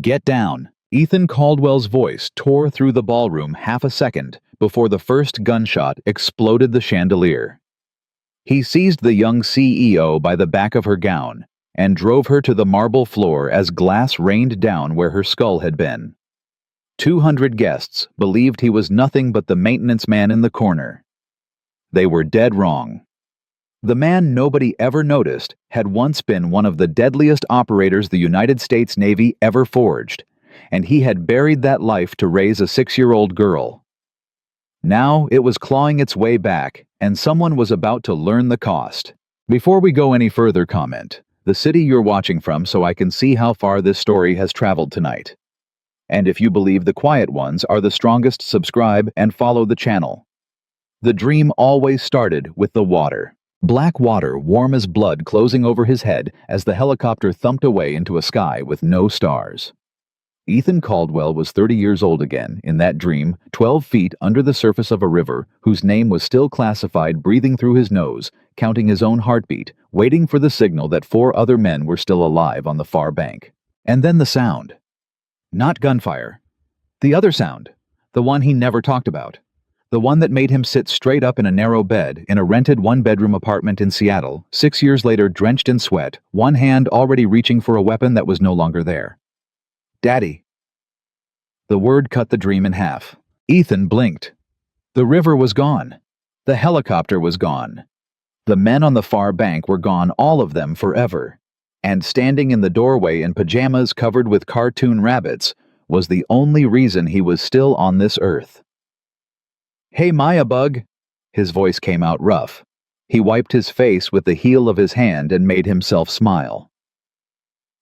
Get down. Ethan Caldwell's voice tore through the ballroom half a second before the first gunshot exploded the chandelier. He seized the young CEO by the back of her gown and drove her to the marble floor as glass rained down where her skull had been. 200 guests believed he was nothing but the maintenance man in the corner. They were dead wrong. The man nobody ever noticed had once been one of the deadliest operators the United States Navy ever forged, and he had buried that life to raise a 6-year-old girl. Now it was clawing its way back, and someone was about to learn the cost. Before we go any further, comment the city you're watching from so I can see how far this story has traveled tonight. And if you believe the quiet ones are the strongest, subscribe and follow the channel. The dream always started with the water. Black water, warm as blood, closing over his head as the helicopter thumped away into a sky with no stars. Ethan Caldwell was 30 years old again, in that dream, 12 feet under the surface of a river, whose name was still classified, breathing through his nose, counting his own heartbeat, waiting for the signal that 4 other men were still alive on the far bank. And then the sound. Not gunfire. The other sound. The one he never talked about. The one that made him sit straight up in a narrow bed in a rented 1-bedroom apartment in Seattle, 6 years later drenched in sweat, one hand already reaching for a weapon that was no longer there. Daddy. The word cut the dream in half. Ethan blinked. The river was gone. The helicopter was gone. The men on the far bank were gone, all of them, forever. And standing in the doorway in pajamas covered with cartoon rabbits was the only reason he was still on this earth. "Hey, Maya Bug." His voice came out rough. He wiped his face with the heel of his hand and made himself smile.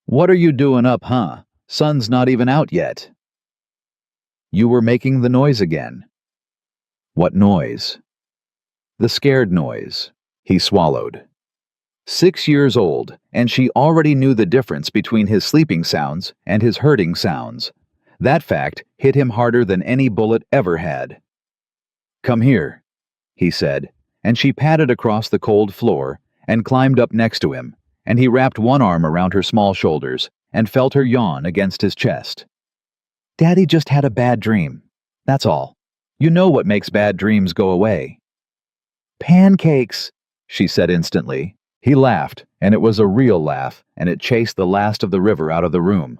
"What are you doing up, huh? Sun's not even out yet." "You were making the noise again." "What noise?" "The scared noise." He swallowed. 6 years old, and she already knew the difference between his sleeping sounds and his hurting sounds. That fact hit him harder than any bullet ever had. "Come here," he said, and she padded across the cold floor and climbed up next to him, and he wrapped one arm around her small shoulders and felt her yawn against his chest. "Daddy just had a bad dream. That's all. You know what makes bad dreams go away." "Pancakes," she said instantly. He laughed, and it was a real laugh, and it chased the last of the river out of the room.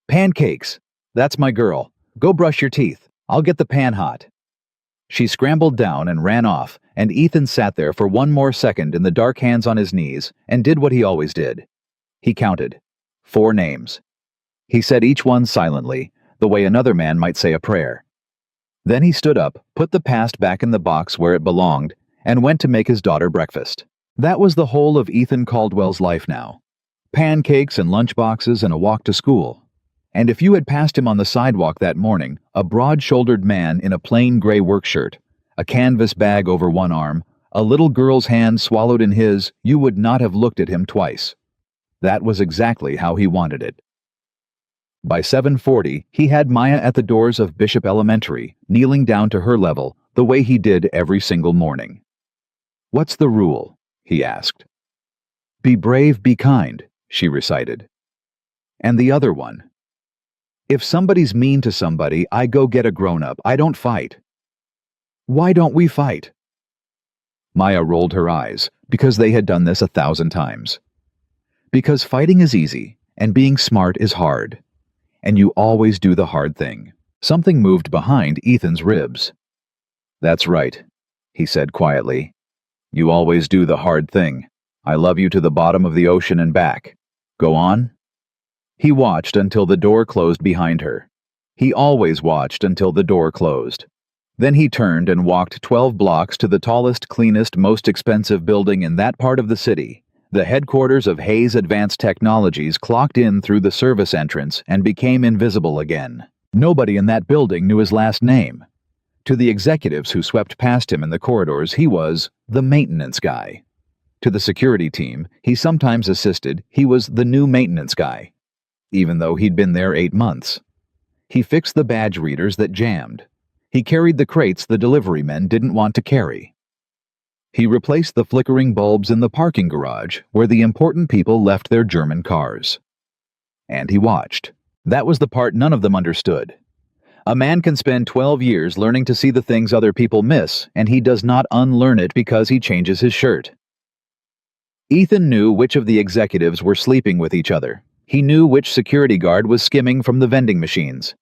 "Pancakes. That's my girl. Go brush your teeth. I'll get the pan hot." She scrambled down and ran off, and Ethan sat there for one more second in the dark, hands on his knees, and did what he always did. He counted 4 names. He said each one silently, the way another man might say a prayer. Then he stood up, put the past back in the box where it belonged, and went to make his daughter breakfast. That was the whole of Ethan Caldwell's life now. Pancakes and lunchboxes and a walk to school. And if you had passed him on the sidewalk that morning, a broad-shouldered man in a plain gray work shirt, a canvas bag over one arm, a little girl's hand swallowed in his, you would not have looked at him twice. That was exactly how he wanted it. By 7:40, he had Maya at the doors of Bishop Elementary, kneeling down to her level, the way he did every single morning. "What's the rule?" he asked. "Be brave, be kind," she recited. And the other one. "If somebody's mean to somebody, I go get a grown-up. I don't fight." "Why don't we fight?" Maya rolled her eyes, because they had done this 1,000 times. "Because fighting is easy, and being smart is hard. And you always do the hard thing." Something moved behind Ethan's ribs. "That's right," he said quietly. "You always do the hard thing. I love you to the bottom of the ocean and back. Go on." He watched until the door closed behind her. He always watched until the door closed. Then he turned and walked 12 blocks to the tallest, cleanest, most expensive building in that part of the city. The headquarters of Hayes Advanced Technologies clocked in through the service entrance and became invisible again. Nobody in that building knew his last name. To the executives who swept past him in the corridors, he was the maintenance guy. To the security team he sometimes assisted, he was the new maintenance guy, even though he'd been there 8 months. He fixed the badge readers that jammed. He carried the crates the delivery men didn't want to carry. He replaced the flickering bulbs in the parking garage where the important people left their German cars. And he watched. That was the part none of them understood. A man can spend 12 years learning to see the things other people miss, and he does not unlearn it because he changes his shirt. Ethan knew which of the executives were sleeping with each other. He knew which security guard was skimming from the vending machines.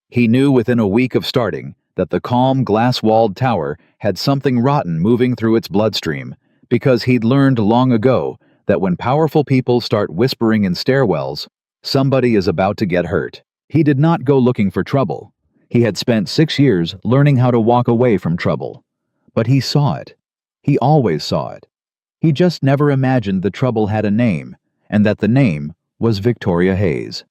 He knew within a week of starting that the calm, glass-walled tower had something rotten moving through its bloodstream, because he'd learned long ago that when powerful people start whispering in stairwells, somebody is about to get hurt. He did not go looking for trouble. He had spent 6 years learning how to walk away from trouble. But he saw it. He always saw it. He just never imagined the trouble had a name, and that the name was Victoria Hayes.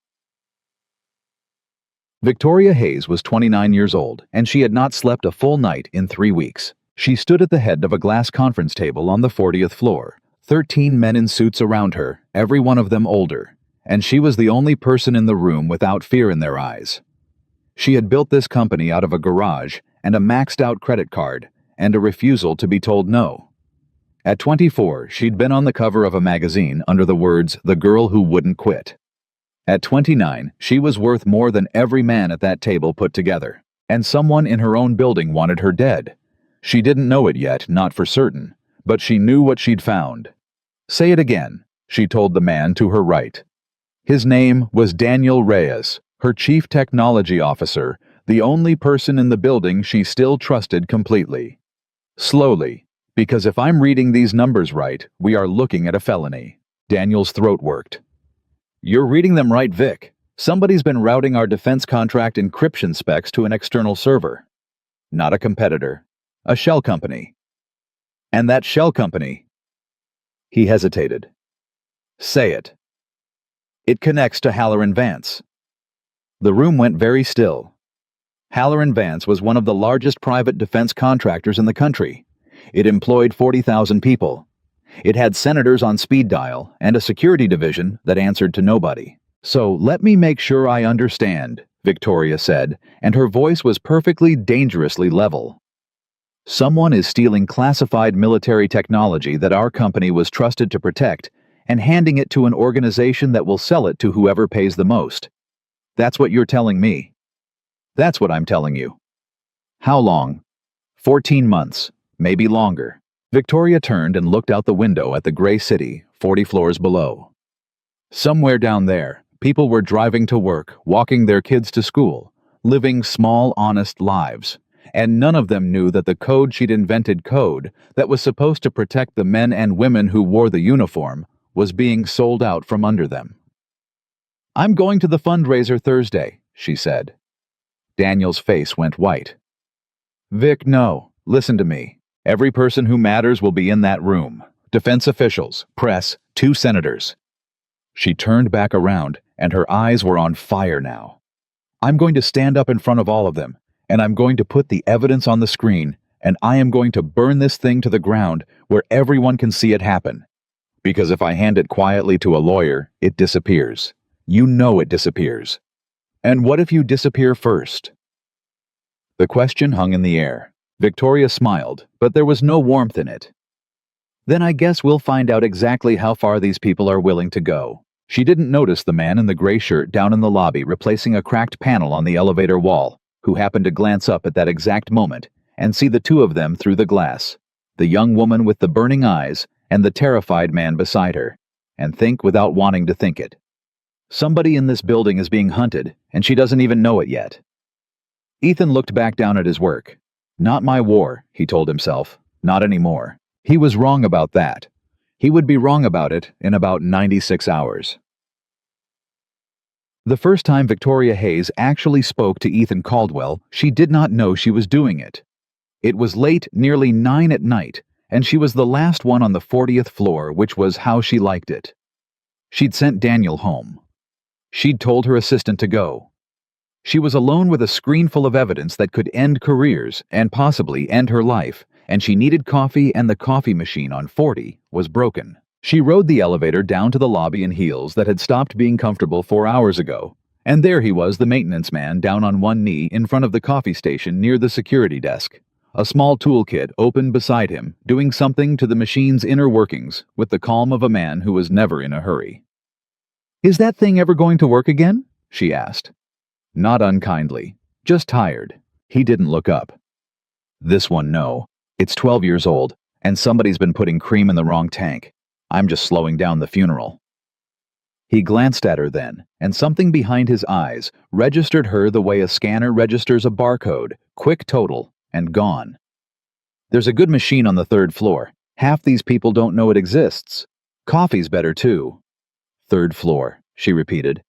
Victoria Hayes was 29 years old, and she had not slept a full night in 3 weeks. She stood at the head of a glass conference table on the 40th floor. 13 men in suits around her, every one of them older, and she was the only person in the room without fear in their eyes. She had built this company out of a garage and a maxed-out credit card and a refusal to be told no. At 24, she'd been on the cover of a magazine under the words, "The Girl Who Wouldn't Quit." At 29, she was worth more than every man at that table put together, and someone in her own building wanted her dead. She didn't know it yet, not for certain, but she knew what she'd found. "Say it again," she told the man to her right. His name was Daniel Reyes, her chief technology officer, the only person in the building she still trusted completely. Slowly, because if I'm reading these numbers right, we are looking at a felony. Daniel's throat worked. "You're reading them right, Vic. Somebody's been routing our defense contract encryption specs to an external server. Not a competitor. A shell company. And that shell company..." He hesitated. "Say it." "It connects to Halloran Vance." The room went very still. Halloran Vance was one of the largest private defense contractors in the country. It employed 40,000 people. It had senators on speed dial and a security division that answered to nobody. "So let me make sure I understand," Victoria said, and her voice was perfectly dangerously level. "Someone is stealing classified military technology that our company was trusted to protect and handing it to an organization that will sell it to whoever pays the most. That's what you're telling me." "That's what I'm telling you." "How long?" 14 months, maybe longer." Victoria turned and looked out the window at the gray city, 40 floors below. Somewhere down there, people were driving to work, walking their kids to school, living small, honest lives. And none of them knew that the code she'd invented, code that was supposed to protect the men and women who wore the uniform, was being sold out from under them. "I'm going to the fundraiser Thursday," she said. Daniel's face went white. "Vic, no. Listen to me. Every person who matters will be in that room. Defense officials, press, 2 senators." She turned back around, and her eyes were on fire now. "I'm going to stand up in front of all of them, and I'm going to put the evidence on the screen, and I am going to burn this thing to the ground where everyone can see it happen. Because if I hand it quietly to a lawyer, it disappears. You know it disappears. And what if you disappear first?" The question hung in the air. Victoria smiled, but there was no warmth in it. "Then I guess we'll find out exactly how far these people are willing to go." She didn't notice the man in the gray shirt down in the lobby replacing a cracked panel on the elevator wall, who happened to glance up at that exact moment and see the 2 of them through the glass, the young woman with the burning eyes and the terrified man beside her, and think without wanting to think it. Somebody in this building is being hunted, and she doesn't even know it yet. Ethan looked back down at his work. Not my war, he told himself. Not anymore. He was wrong about that. He would be wrong about it in about 96 hours. The first time Victoria Hayes actually spoke to Ethan Caldwell, she did not know she was doing it. It was late, nearly 9 at night, and she was the last one on the 40th floor, which was how she liked it. She'd sent Daniel home. She'd told her assistant to go. She was alone with a screen full of evidence that could end careers and possibly end her life, and she needed coffee, and the coffee machine on 40 was broken. She rode the elevator down to the lobby in heels that had stopped being comfortable 4 hours ago, and there he was, the maintenance man, down on one knee in front of the coffee station near the security desk. A small toolkit open beside him, doing something to the machine's inner workings with the calm of a man who was never in a hurry. "Is that thing ever going to work again?" she asked. Not unkindly, just tired. He didn't look up. This one, no. It's 12 years old, and somebody's been putting cream in the wrong tank. I'm just slowing down the funeral. He glanced at her then, and something behind his eyes registered her the way a scanner registers a barcode, quick total, and gone. There's a good machine on the 3rd floor. Half these people don't know it exists. Coffee's better too. 3rd floor, she repeated.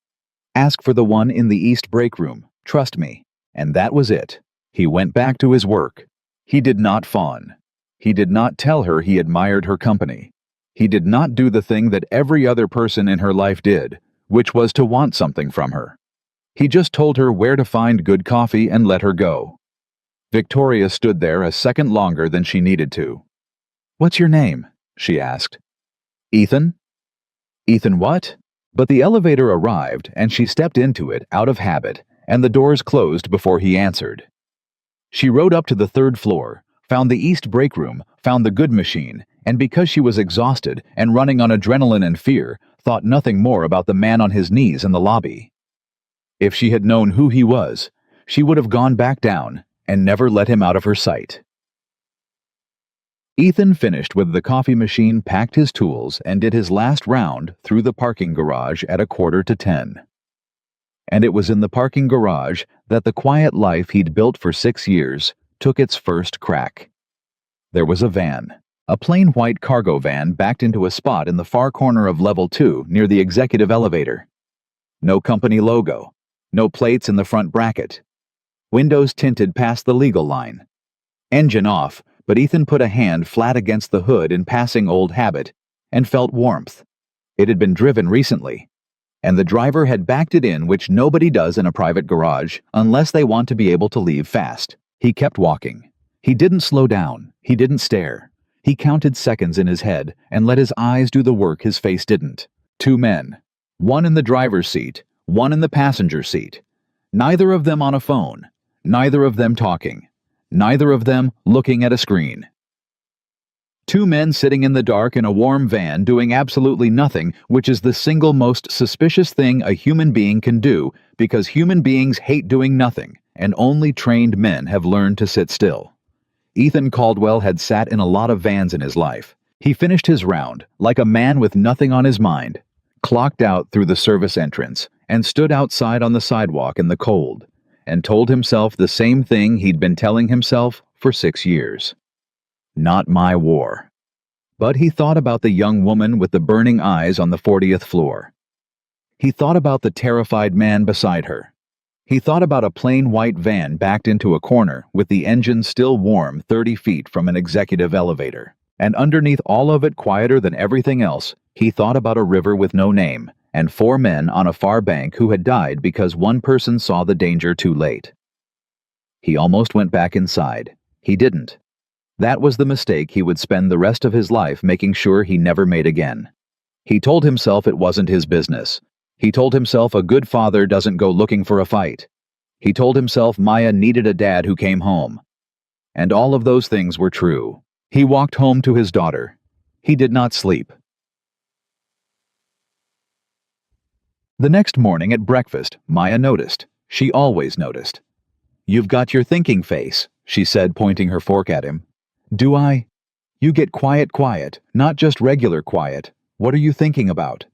Ask for the one in the east break room, trust me. And that was it. He went back to his work. He did not fawn. He did not tell her he admired her company. He did not do the thing that every other person in her life did, which was to want something from her. He just told her where to find good coffee and let her go. Victoria stood there a second longer than she needed to. What's your name? She asked. Ethan? Ethan what? But the elevator arrived and she stepped into it out of habit, and the doors closed before he answered. She rode up to the 3rd floor, found the east break room, found the good machine, and because she was exhausted and running on adrenaline and fear, thought nothing more about the man on his knees in the lobby. If she had known who he was, she would have gone back down and never let him out of her sight. Ethan finished with the coffee machine, packed his tools, and did his last round through the parking garage at 9:45. And it was in the parking garage that the quiet life he'd built for 6 years took its first crack. There was a van. A plain white cargo van backed into a spot in the far corner of level 2 near the executive elevator. No company logo. No plates in the front bracket. Windows tinted past the legal line. Engine off, but Ethan put a hand flat against the hood in passing old habit and felt warmth. It had been driven recently, and the driver had backed it in, which nobody does in a private garage unless they want to be able to leave fast. He kept walking. He didn't slow down. He didn't stare. He counted seconds in his head and let his eyes do the work his face didn't. 2 men. One in the driver's seat, one in the passenger seat. Neither of them on a phone. Neither of them talking. Neither of them looking at a screen. 2 men sitting in the dark in a warm van doing absolutely nothing, which is the single most suspicious thing a human being can do, because human beings hate doing nothing, and only trained men have learned to sit still. Ethan Caldwell had sat in a lot of vans in his life. He finished his round, like a man with nothing on his mind, clocked out through the service entrance, and stood outside on the sidewalk in the cold, and told himself the same thing he'd been telling himself for 6 years. Not my war. But he thought about the young woman with the burning eyes on the 40th floor. He thought about the terrified man beside her. He thought about a plain white van backed into a corner with the engine still warm 30 feet from an executive elevator. And underneath all of it, quieter than everything else, he thought about a river with no name and 4 men on a far bank who had died because one person saw the danger too late. He almost went back inside. He didn't. That was the mistake he would spend the rest of his life making sure he never made again. He told himself it wasn't his business. He told himself a good father doesn't go looking for a fight. He told himself Maya needed a dad who came home. And all of those things were true. He walked home to his daughter. He did not sleep. The next morning at breakfast, Maya noticed. She always noticed. "You've got your thinking face," she said, pointing her fork at him. "Do I? You get quiet, not just regular quiet. What are you thinking about?"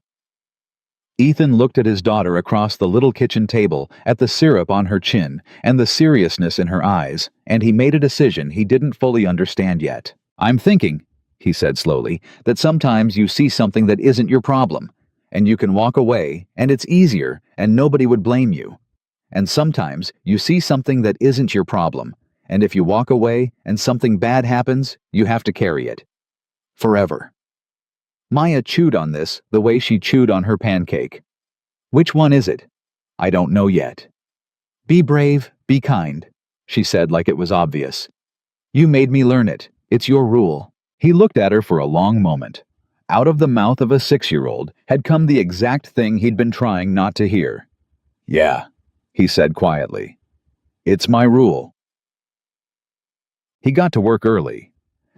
Ethan looked at his daughter across the little kitchen table, at the syrup on her chin and the seriousness in her eyes, and he made a decision he didn't fully understand yet. "I'm thinking," he said slowly, "that sometimes you see something that isn't your problem, and you can walk away, and it's easier, and nobody would blame you. And sometimes you see something that isn't your problem, and if you walk away and something bad happens, you have to carry it. Forever." Maya chewed on this the way she chewed on her pancake. "Which one is it?" "I don't know yet." "Be brave, be kind," she said like it was obvious. "You made me learn it. It's your rule." He looked at her for a long moment. Out of the mouth of a 6-year-old had come the exact thing he'd been trying not to hear. "Yeah," he said quietly. "It's my rule." He got to work early.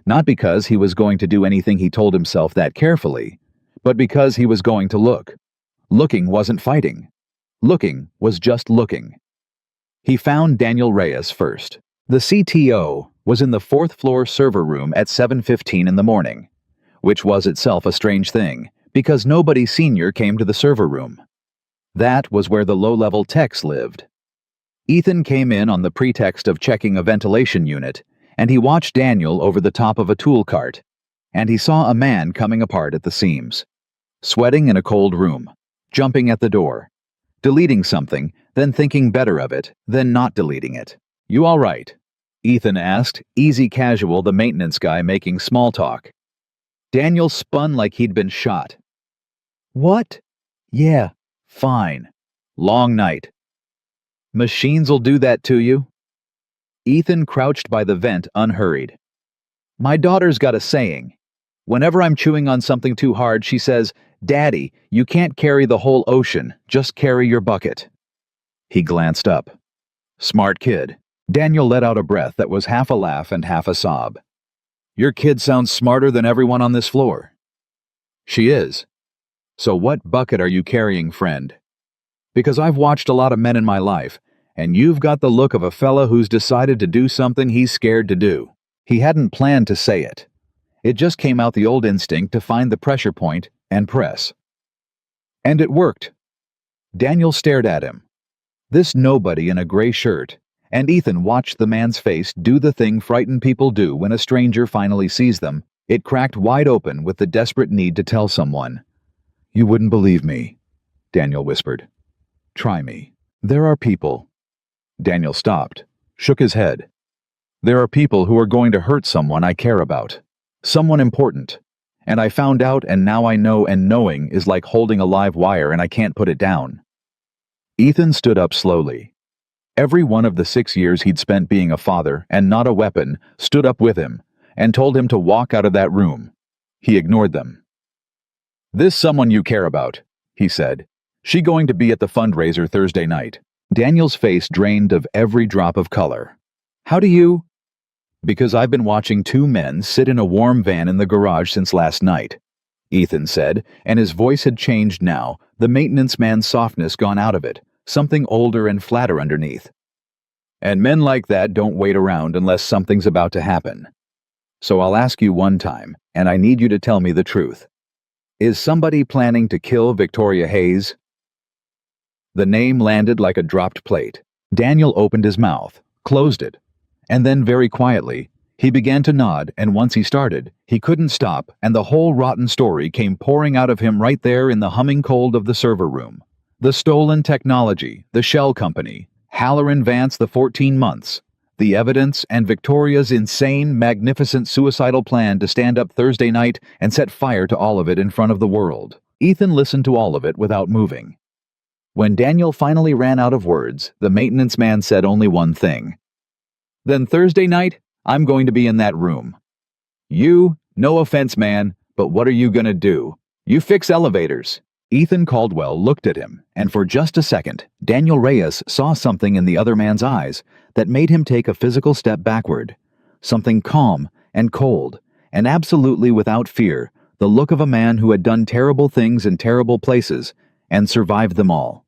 Not because he was going to do anything he told himself that carefully, but because he was going to look. Looking wasn't fighting. Looking was just looking. He found Daniel Reyes first. The CTO was in the fourth-floor server room at 7:15 in the morning, which was itself a strange thing, because nobody senior came to the server room. That was where the low-level techs lived. Ethan came in on the pretext of checking a ventilation unit, and he watched Daniel over the top of a tool cart, and he saw a man coming apart at the seams, sweating in a cold room, jumping at the door, deleting something, then thinking better of it, then not deleting it. "You all right?" Ethan asked, easy casual, the maintenance guy making small talk. Daniel spun like he'd been shot. "What?" "Yeah, fine. Long night." "Machines'll do that to you?" Ethan crouched by the vent unhurried. "My daughter's got a saying. Whenever I'm chewing on something too hard, she says, 'Daddy, you can't carry the whole ocean, just carry your bucket.'" He glanced up. Smart kid. Daniel let out a breath that was half a laugh and half a sob. "Your kid sounds smarter than everyone on this floor." "She is. So what bucket are you carrying, friend? Because I've watched a lot of men in my life, and you've got the look of a fella who's decided to do something he's scared to do." He hadn't planned to say it. It just came out, the old instinct to find the pressure point and press. And it worked. Daniel stared at him. This nobody in a gray shirt, and Ethan watched the man's face do the thing frightened people do when a stranger finally sees them. It cracked wide open with the desperate need to tell someone. "You wouldn't believe me," Daniel whispered. "Try me. There are people." Daniel stopped, shook his head. "There are people who are going to hurt someone I care about. Someone important. And I found out, and now I know, and knowing is like holding a live wire and I can't put it down." Ethan stood up slowly. Every one of the 6 years he'd spent being a father, and not a weapon, stood up with him, and told him to walk out of that room. He ignored them. "This someone you care about," he said. "She going to be at the fundraiser Thursday night." Daniel's face drained of every drop of color. "How do you—" "Because I've been watching two men sit in a warm van in the garage since last night," Ethan said, and his voice had changed now, the maintenance man's softness gone out of it, something older and flatter underneath. "And men like that don't wait around unless something's about to happen. So I'll ask you one time, and I need you to tell me the truth. Is somebody planning to kill Victoria Hayes?" The name landed like a dropped plate. Daniel opened his mouth, closed it, and then very quietly, he began to nod, and once he started, he couldn't stop, and the whole rotten story came pouring out of him right there in the humming cold of the server room. The stolen technology, the shell company, Halloran Vance, the 14 months, the evidence, and Victoria's insane, magnificent suicidal plan to stand up Thursday night and set fire to all of it in front of the world. Ethan listened to all of it without moving. When Daniel finally ran out of words, the maintenance man said only one thing. "Then Thursday night, I'm going to be in that room. You, no offense, man, but what are you gonna do? You fix elevators." Ethan Caldwell looked at him, and for just a second, Daniel Reyes saw something in the other man's eyes that made him take a physical step backward. Something calm and cold, and absolutely without fear, the look of a man who had done terrible things in terrible places and survived them all.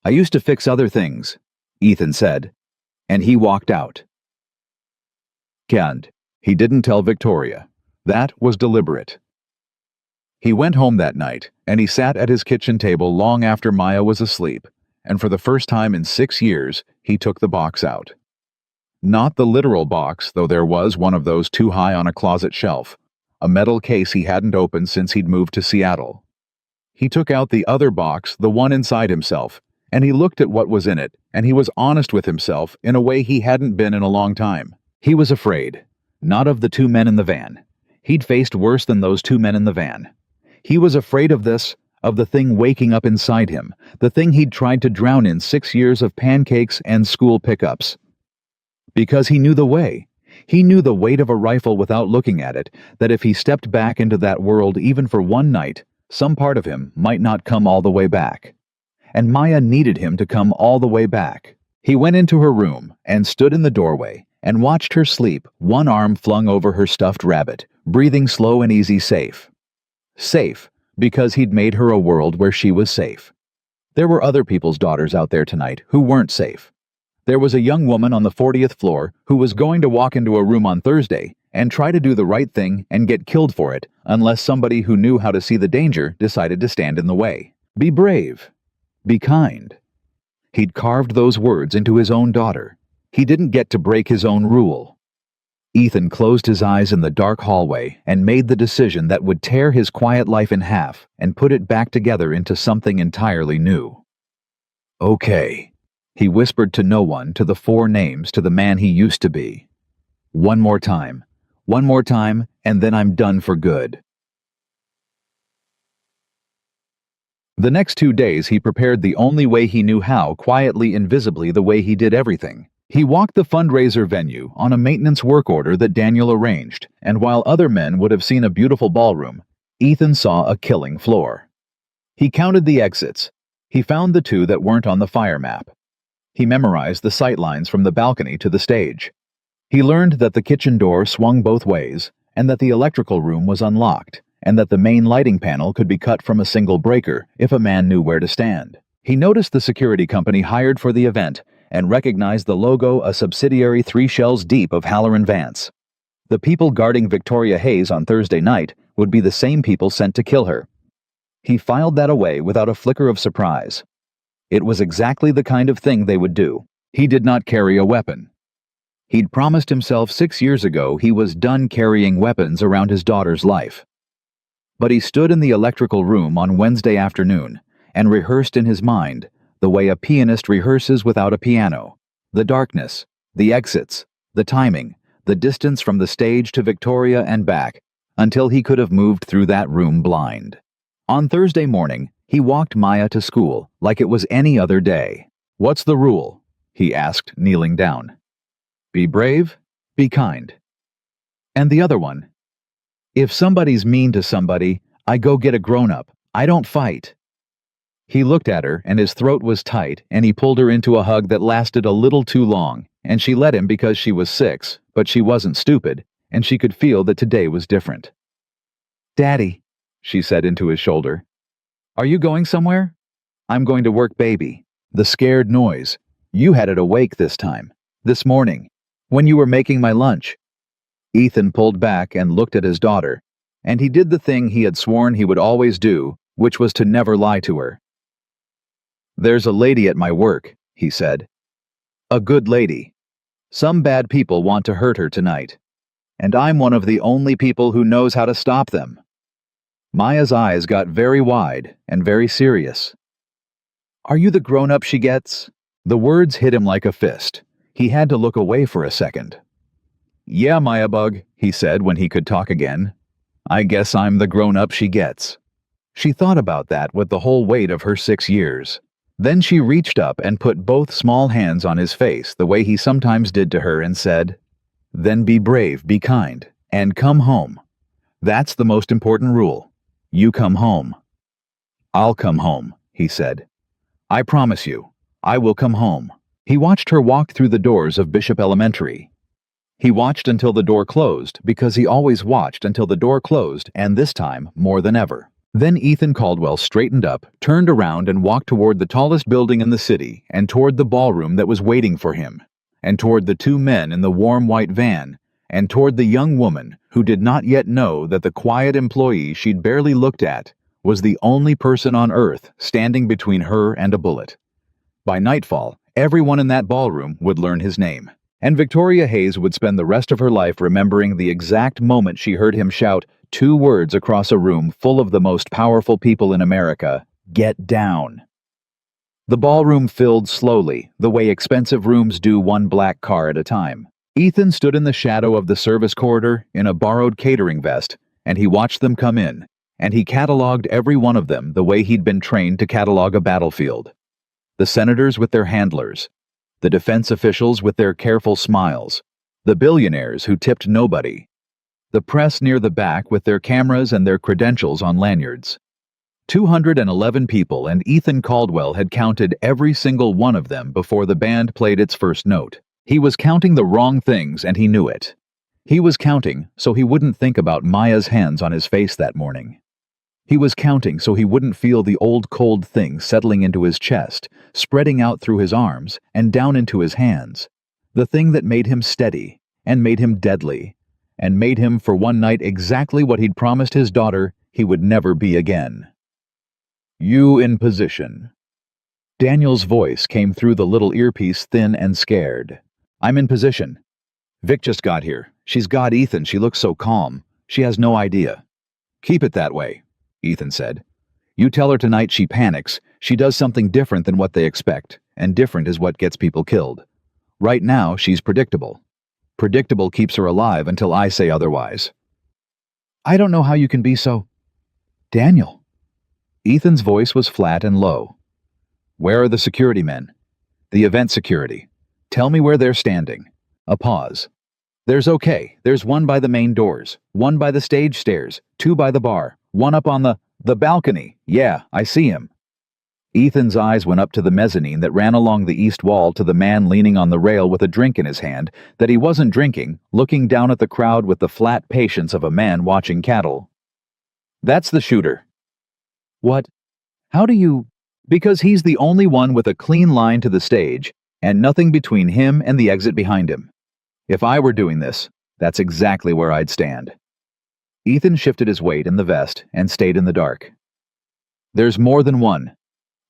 "I used to fix other things," Ethan said, and he walked out. And he didn't tell Victoria. That was deliberate. He went home that night, and he sat at his kitchen table long after Maya was asleep, and for the first time in 6 years, he took the box out. Not the literal box, though there was one of those too high on a closet shelf, a metal case he hadn't opened since he'd moved to Seattle. He took out the other box, the one inside himself, and he looked at what was in it, and he was honest with himself in a way he hadn't been in a long time. He was afraid, not of the two men in the van. He'd faced worse than those two men in the van. He was afraid of this, of the thing waking up inside him, the thing he'd tried to drown in 6 years of pancakes and school pickups. Because he knew the way. He knew the weight of a rifle without looking at it, that if he stepped back into that world even for one night, some part of him might not come all the way back. And Maya needed him to come all the way back. He went into her room and stood in the doorway and watched her sleep, one arm flung over her stuffed rabbit, breathing slow and easy, safe. Safe, because he'd made her a world where she was safe. There were other people's daughters out there tonight who weren't safe. There was a young woman on the 40th floor who was going to walk into a room on Thursday and try to do the right thing and get killed for it unless somebody who knew how to see the danger decided to stand in the way. Be brave. Be kind. He'd carved those words into his own daughter. He didn't get to break his own rule. Ethan closed his eyes in the dark hallway and made the decision that would tear his quiet life in half and put it back together into something entirely new. Okay, he whispered to no one, to the 4 names, to the man he used to be. One more time, and then I'm done for good. The next 2 days he prepared the only way he knew how, quietly, invisibly, the way he did everything. He walked the fundraiser venue on a maintenance work order that Daniel arranged, and while other men would have seen a beautiful ballroom, Ethan saw a killing floor. He counted the exits. He found the 2 that weren't on the fire map. He memorized the sight lines from the balcony to the stage. He learned that the kitchen door swung both ways, and that the electrical room was unlocked, and that the main lighting panel could be cut from a single breaker if a man knew where to stand. He noticed the security company hired for the event and recognized the logo, a subsidiary 3 shells deep of Halloran Vance. The people guarding Victoria Hayes on Thursday night would be the same people sent to kill her. He filed that away without a flicker of surprise. It was exactly the kind of thing they would do. He did not carry a weapon. He'd promised himself 6 years ago he was done carrying weapons around his daughter's life. But he stood in the electrical room on Wednesday afternoon and rehearsed in his mind the way a pianist rehearses without a piano. The darkness, the exits, the timing, the distance from the stage to Victoria and back, until he could have moved through that room blind. On Thursday morning, he walked Maya to school like it was any other day. "What's the rule?" he asked, kneeling down. "Be brave, be kind." And the other one, "If somebody's mean to somebody, I go get a grown-up. I don't fight." He looked at her, and his throat was tight, and he pulled her into a hug that lasted a little too long, and she let him because she was 6, but she wasn't stupid, and she could feel that today was different. "Daddy," she said into his shoulder. "Are you going somewhere?" "I'm going to work baby." The scared noise. "You had it awake this time. This morning. When you were making my lunch." Ethan pulled back and looked at his daughter, and he did the thing he had sworn he would always do, which was to never lie to her. "There's a lady at my work," he said. "A good lady. Some bad people want to hurt her tonight, and I'm one of the only people who knows how to stop them." Maya's eyes got very wide and very serious. "Are you the grown-up she gets?" The words hit him like a fist. He had to look away for a second. "Yeah, Maya Bug," he said when he could talk again. "I guess I'm the grown-up she gets." She thought about that with the whole weight of her 6 years. Then she reached up and put both small hands on his face the way he sometimes did to her and said, "Then be brave, be kind, and come home. That's the most important rule. You come home." "I'll come home," he said. "I promise you, I will come home." He watched her walk through the doors of Bishop Elementary. He watched until the door closed, because he always watched until the door closed, and this time more than ever. Then Ethan Caldwell straightened up, turned around, and walked toward the tallest building in the city, and toward the ballroom that was waiting for him, and toward the 2 men in the warm white van, and toward the young woman who did not yet know that the quiet employee she'd barely looked at was the only person on earth standing between her and a bullet. By nightfall, everyone in that ballroom would learn his name, and Victoria Hayes would spend the rest of her life remembering the exact moment she heard him shout 2 words across a room full of the most powerful people in America: "Get down." The ballroom filled slowly, the way expensive rooms do, 1 black car at a time. Ethan stood in the shadow of the service corridor in a borrowed catering vest, and he watched them come in, and he cataloged every one of them the way he'd been trained to catalog a battlefield. The senators with their handlers, the defense officials with their careful smiles, the billionaires who tipped nobody, the press near the back with their cameras and their credentials on lanyards. 211 people, and Ethan Caldwell had counted every single one of them before the band played its first note. He was counting the wrong things, and he knew it. He was counting so he wouldn't think about Maya's hands on his face that morning. He was counting so he wouldn't feel the old cold thing settling into his chest, spreading out through his arms and down into his hands. The thing that made him steady, and made him deadly, and made him for one night exactly what he'd promised his daughter he would never be again. "You in position." Daniel's voice came through the little earpiece, thin and scared. "I'm in position. Vic just got here. She's got Ethan. She looks so calm. She has no idea." "Keep it that way," Ethan said. "You tell her tonight she panics. She does something different than what they expect, and different is what gets people killed. Right now, she's predictable. Predictable keeps her alive until I say otherwise." "I don't know how you can be so—" "Daniel." Ethan's voice was flat and low. "Where are the security men?" "The event security. Tell me where they're standing." A pause. "There's okay. There's one by the main doors, one by the stage stairs, two by the bar, one up on the balcony. Yeah, I see him." Ethan's eyes went up to the mezzanine that ran along the east wall to the man leaning on the rail with a drink in his hand that he wasn't drinking, looking down at the crowd with the flat patience of a man watching cattle. "That's the shooter." "What? How do you—" "Because he's the only one with a clean line to the stage, and nothing between him and the exit behind him. If I were doing this, that's exactly where I'd stand." Ethan shifted his weight in the vest and stayed in the dark. "There's more than one.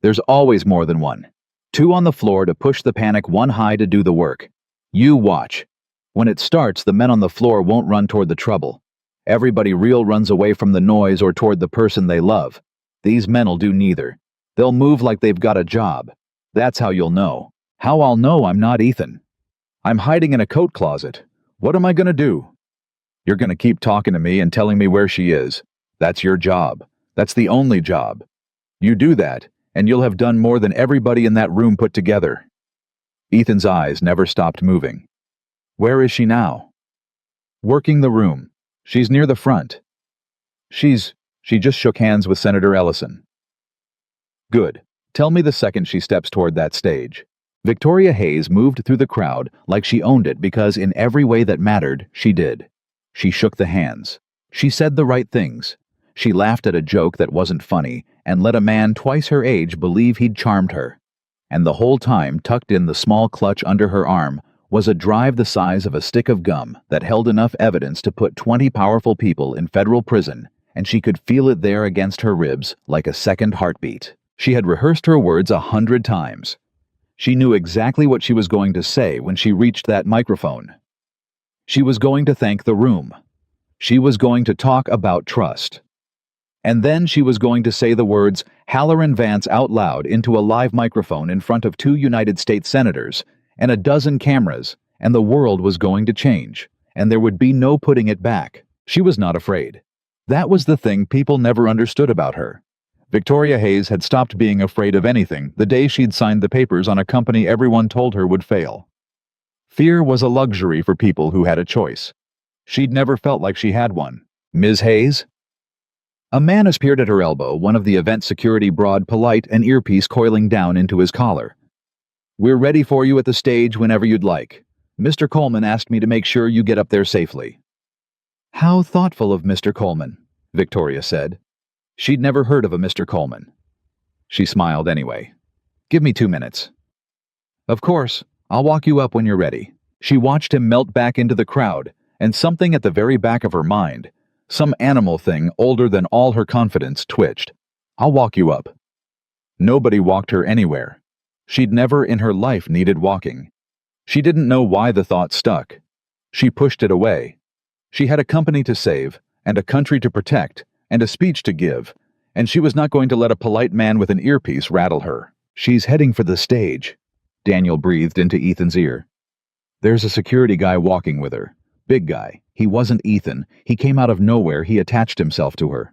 There's always more than one. Two on the floor to push the panic, one high to do the work. You watch. When it starts, the men on the floor won't run toward the trouble. Everybody real runs away from the noise or toward the person they love. These men'll do neither. They'll move like they've got a job. That's how you'll know. How I'll know I'm not Ethan. I'm hiding in a coat closet. What am I gonna do?" "You're gonna keep talking to me and telling me where she is. That's your job. That's the only job. You do that, and you'll have done more than everybody in that room put together." Ethan's eyes never stopped moving. "Where is she now?" "Working the room. She's near the front. She just shook hands with Senator Ellison." "Good. Tell me the second she steps toward that stage." Victoria Hayes moved through the crowd like she owned it because in every way that mattered, she did. She shook the hands. She said the right things. She laughed at a joke that wasn't funny and let a man twice her age believe he'd charmed her. And the whole time, tucked in the small clutch under her arm, was a drive the size of a stick of gum that held enough evidence to put 20 powerful people in federal prison, and she could feel it there against her ribs like a second heartbeat. She had rehearsed her words 100 times. She knew exactly what she was going to say when she reached that microphone. She was going to thank the room. She was going to talk about trust. And then she was going to say the words Halloran Vance out loud into a live microphone in front of 2 United States senators and a dozen cameras, and the world was going to change, and there would be no putting it back. She was not afraid. That was the thing people never understood about her. Victoria Hayes had stopped being afraid of anything the day she'd signed the papers on a company everyone told her would fail. Fear was a luxury for people who had a choice. She'd never felt like she had one. "Ms. Hayes?" A man appeared at her elbow, one of the event security, broad, polite, an earpiece coiling down into his collar. "We're ready for you at the stage whenever you'd like. Mr. Coleman asked me to make sure you get up there safely." "How thoughtful of Mr. Coleman," Victoria said. She'd never heard of a Mr. Coleman. She smiled anyway. "Give me 2 minutes." "Of course. I'll walk you up when you're ready." She watched him melt back into the crowd, and something at the very back of her mind, some animal thing older than all her confidence, twitched. "I'll walk you up." Nobody walked her anywhere. She'd never in her life needed walking. She didn't know why the thought stuck. She pushed it away. She had a company to save, and a country to protect, and a speech to give, and she was not going to let a polite man with an earpiece rattle her. "She's heading for the stage," Daniel breathed into Ethan's ear. "There's a security guy walking with her. Big guy. He wasn't Ethan. He came out of nowhere. He attached himself to her."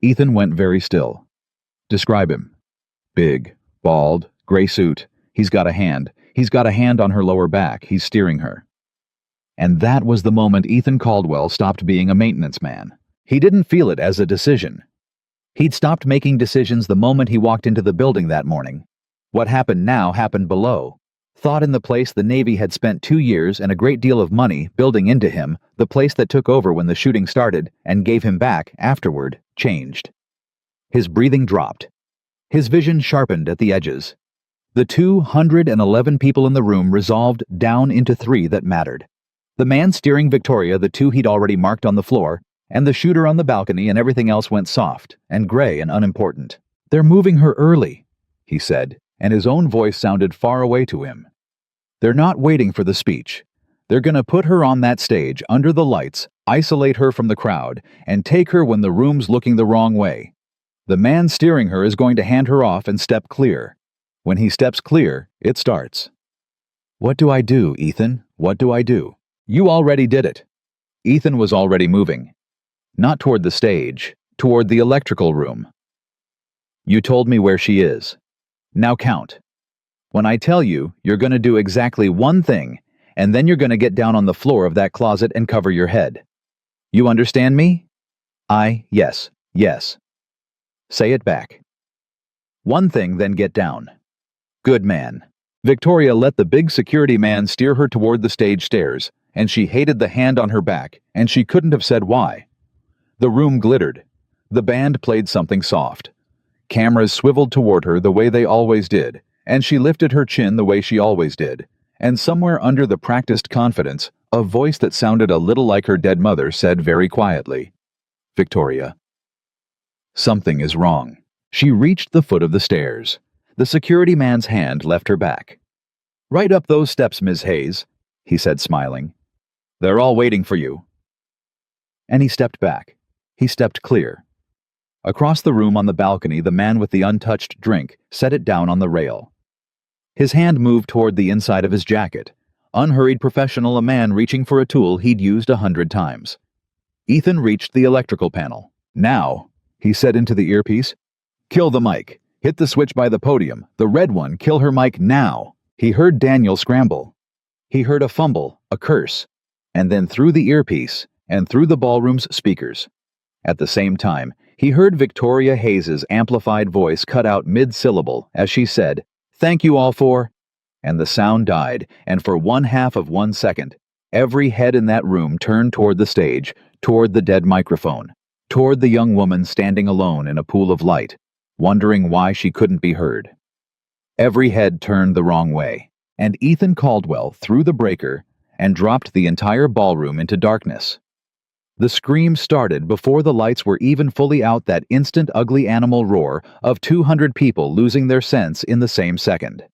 Ethan went very still. "Describe him." "Big, bald, gray suit. He's got a hand. He's got a hand on her lower back. He's steering her." And that was the moment Ethan Caldwell stopped being a maintenance man. He didn't feel it as a decision. He'd stopped making decisions the moment he walked into the building that morning. What happened now happened below. Thought in the place the Navy had spent 2 years and a great deal of money building into him, the place that took over when the shooting started and gave him back afterward, changed. His breathing dropped. His vision sharpened at the edges. The 211 people in the room resolved down into 3 that mattered. The man steering Victoria, the 2 he'd already marked on the floor, and the shooter on the balcony, and everything else went soft and gray and unimportant. "They're moving her early," he said, and his own voice sounded far away to him. "They're not waiting for the speech. They're gonna put her on that stage, under the lights, isolate her from the crowd, and take her when the room's looking the wrong way. The man steering her is going to hand her off and step clear. When he steps clear, it starts." "What do I do, Ethan? What do I do?" "You already did it." Ethan was already moving. Not toward the stage, toward the electrical room. "You told me where she is. Now count. When I tell you, you're going to do exactly one thing, and then you're going to get down on the floor of that closet and cover your head. You understand me?" Yes, yes." "Say it back." "One thing, then get down." "Good man." Victoria let the big security man steer her toward the stage stairs, and she hated the hand on her back, and she couldn't have said why. The room glittered. The band played something soft. Cameras swiveled toward her the way they always did, and she lifted her chin the way she always did. And somewhere under the practiced confidence, a voice that sounded a little like her dead mother said very quietly, "Victoria." Something is wrong. She reached the foot of the stairs. The security man's hand left her back. "Right up those steps, Ms. Hayes," he said, smiling. "They're all waiting for you." And he stepped back. He stepped clear. Across the room on the balcony, the man with the untouched drink set it down on the rail. His hand moved toward the inside of his jacket. Unhurried professional, a man reaching for a tool he'd used 100 times. Ethan reached the electrical panel. "Now," he said into the earpiece, "kill the mic. Hit the switch by the podium. The red one, kill her mic now." He heard Daniel scramble. He heard a fumble, a curse, and then through the earpiece and through the ballroom's speakers. At the same time, he heard Victoria Hayes's amplified voice cut out mid-syllable as she said, "Thank you all for," and the sound died, and for 1/2 of 1 second, every head in that room turned toward the stage, toward the dead microphone, toward the young woman standing alone in a pool of light, wondering why she couldn't be heard. Every head turned the wrong way, and Ethan Caldwell threw the breaker and dropped the entire ballroom into darkness. The scream started before the lights were even fully out, that instant ugly animal roar of 200 people losing their sense in the same second.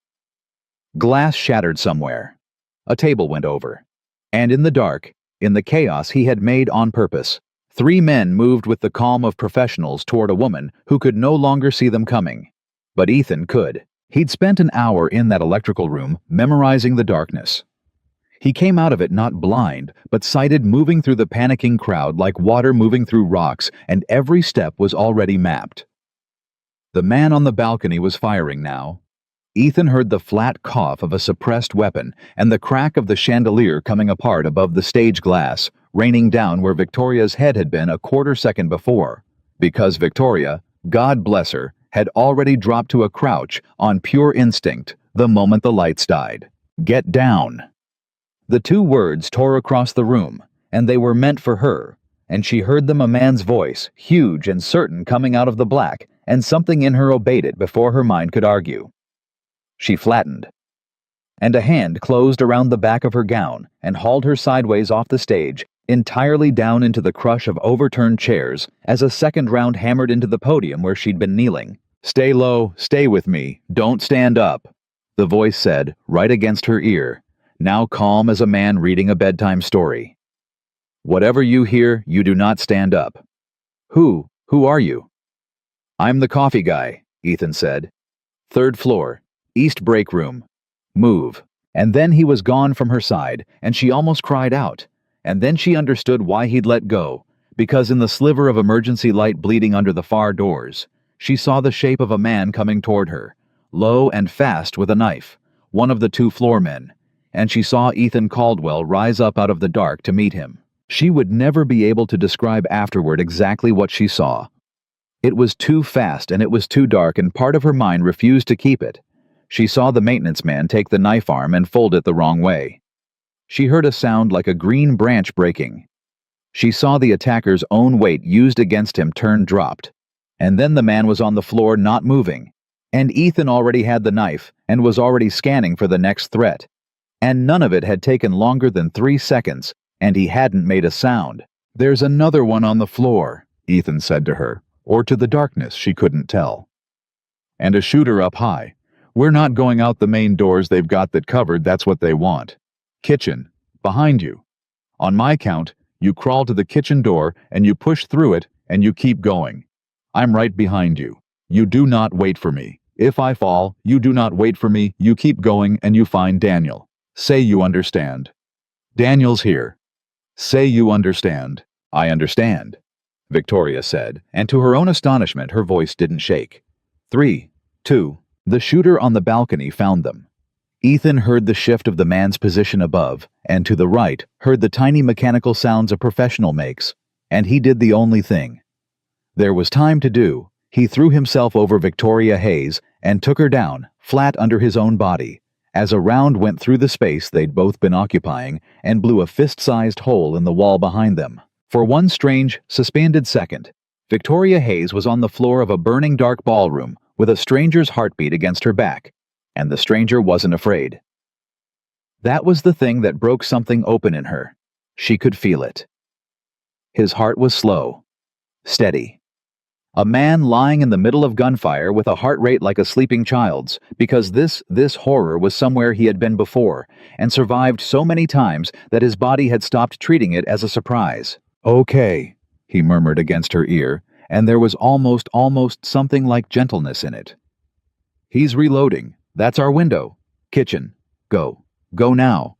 Glass shattered somewhere. A table went over. And in the dark, in the chaos he had made on purpose, 3 men moved with the calm of professionals toward a woman who could no longer see them coming. But Ethan could. He'd spent an hour in that electrical room memorizing the darkness. He came out of it not blind, but sighted, moving through the panicking crowd like water moving through rocks, and every step was already mapped. The man on the balcony was firing now. Ethan heard the flat cough of a suppressed weapon and the crack of the chandelier coming apart above the stage glass, raining down where Victoria's head had been a quarter second before, because Victoria, God bless her, had already dropped to a crouch on pure instinct the moment the lights died. "Get down." The 2 words tore across the room, and they were meant for her, and she heard them, a man's voice, huge and certain, coming out of the black, and something in her obeyed it before her mind could argue. She flattened, and a hand closed around the back of her gown and hauled her sideways off the stage, entirely down into the crush of overturned chairs, as a second round hammered into the podium where she'd been kneeling. "Stay low, stay with me, don't stand up," the voice said, right against her ear, now calm as a man reading a bedtime story. "Whatever you hear, you do not stand up." Who are you?" "I'm the coffee guy," Ethan said. "3rd floor, East break room. Move." And then he was gone from her side, and she almost cried out. And then she understood why he'd let go, because in the sliver of emergency light bleeding under the far doors, she saw the shape of a man coming toward her, low and fast with a knife, one of the 2 floor men, and she saw Ethan Caldwell rise up out of the dark to meet him. She would never be able to describe afterward exactly what she saw. It was too fast and it was too dark, and part of her mind refused to keep it. She saw the maintenance man take the knife arm and fold it the wrong way. She heard a sound like a green branch breaking. She saw the attacker's own weight used against him turn dropped. And then the man was on the floor not moving. And Ethan already had the knife and was already scanning for the next threat. And none of it had taken longer than 3 seconds, and he hadn't made a sound. "There's another one on the floor," Ethan said to her, or to the darkness, she couldn't tell. "And a shooter up high. We're not going out the main doors, they've got that covered, that's what they want. Kitchen, behind you. On my count, you crawl to the kitchen door and you push through it and you keep going. I'm right behind you. You do not wait for me. If I fall, you do not wait for me, you keep going and you find Daniel. Say you understand. Daniel's here. Say you understand." "I understand," Victoria said, and to her own astonishment her voice didn't shake. 3, 2, the shooter on the balcony found them. Ethan heard the shift of the man's position above, and to the right heard the tiny mechanical sounds a professional makes, and he did the only thing there was time to do. He threw himself over Victoria Hayes and took her down, flat under his own body, as a round went through the space they'd both been occupying and blew a fist-sized hole in the wall behind them. For one strange, suspended second, Victoria Hayes was on the floor of a burning dark ballroom with a stranger's heartbeat against her back, and the stranger wasn't afraid. That was the thing that broke something open in her. She could feel it. His heart was slow, steady. A man lying in the middle of gunfire with a heart rate like a sleeping child's, because this horror was somewhere he had been before, and survived so many times that his body had stopped treating it as a surprise. "Okay," he murmured against her ear, and there was almost something like gentleness in it. "He's reloading. That's our window. Kitchen. Go. Go now."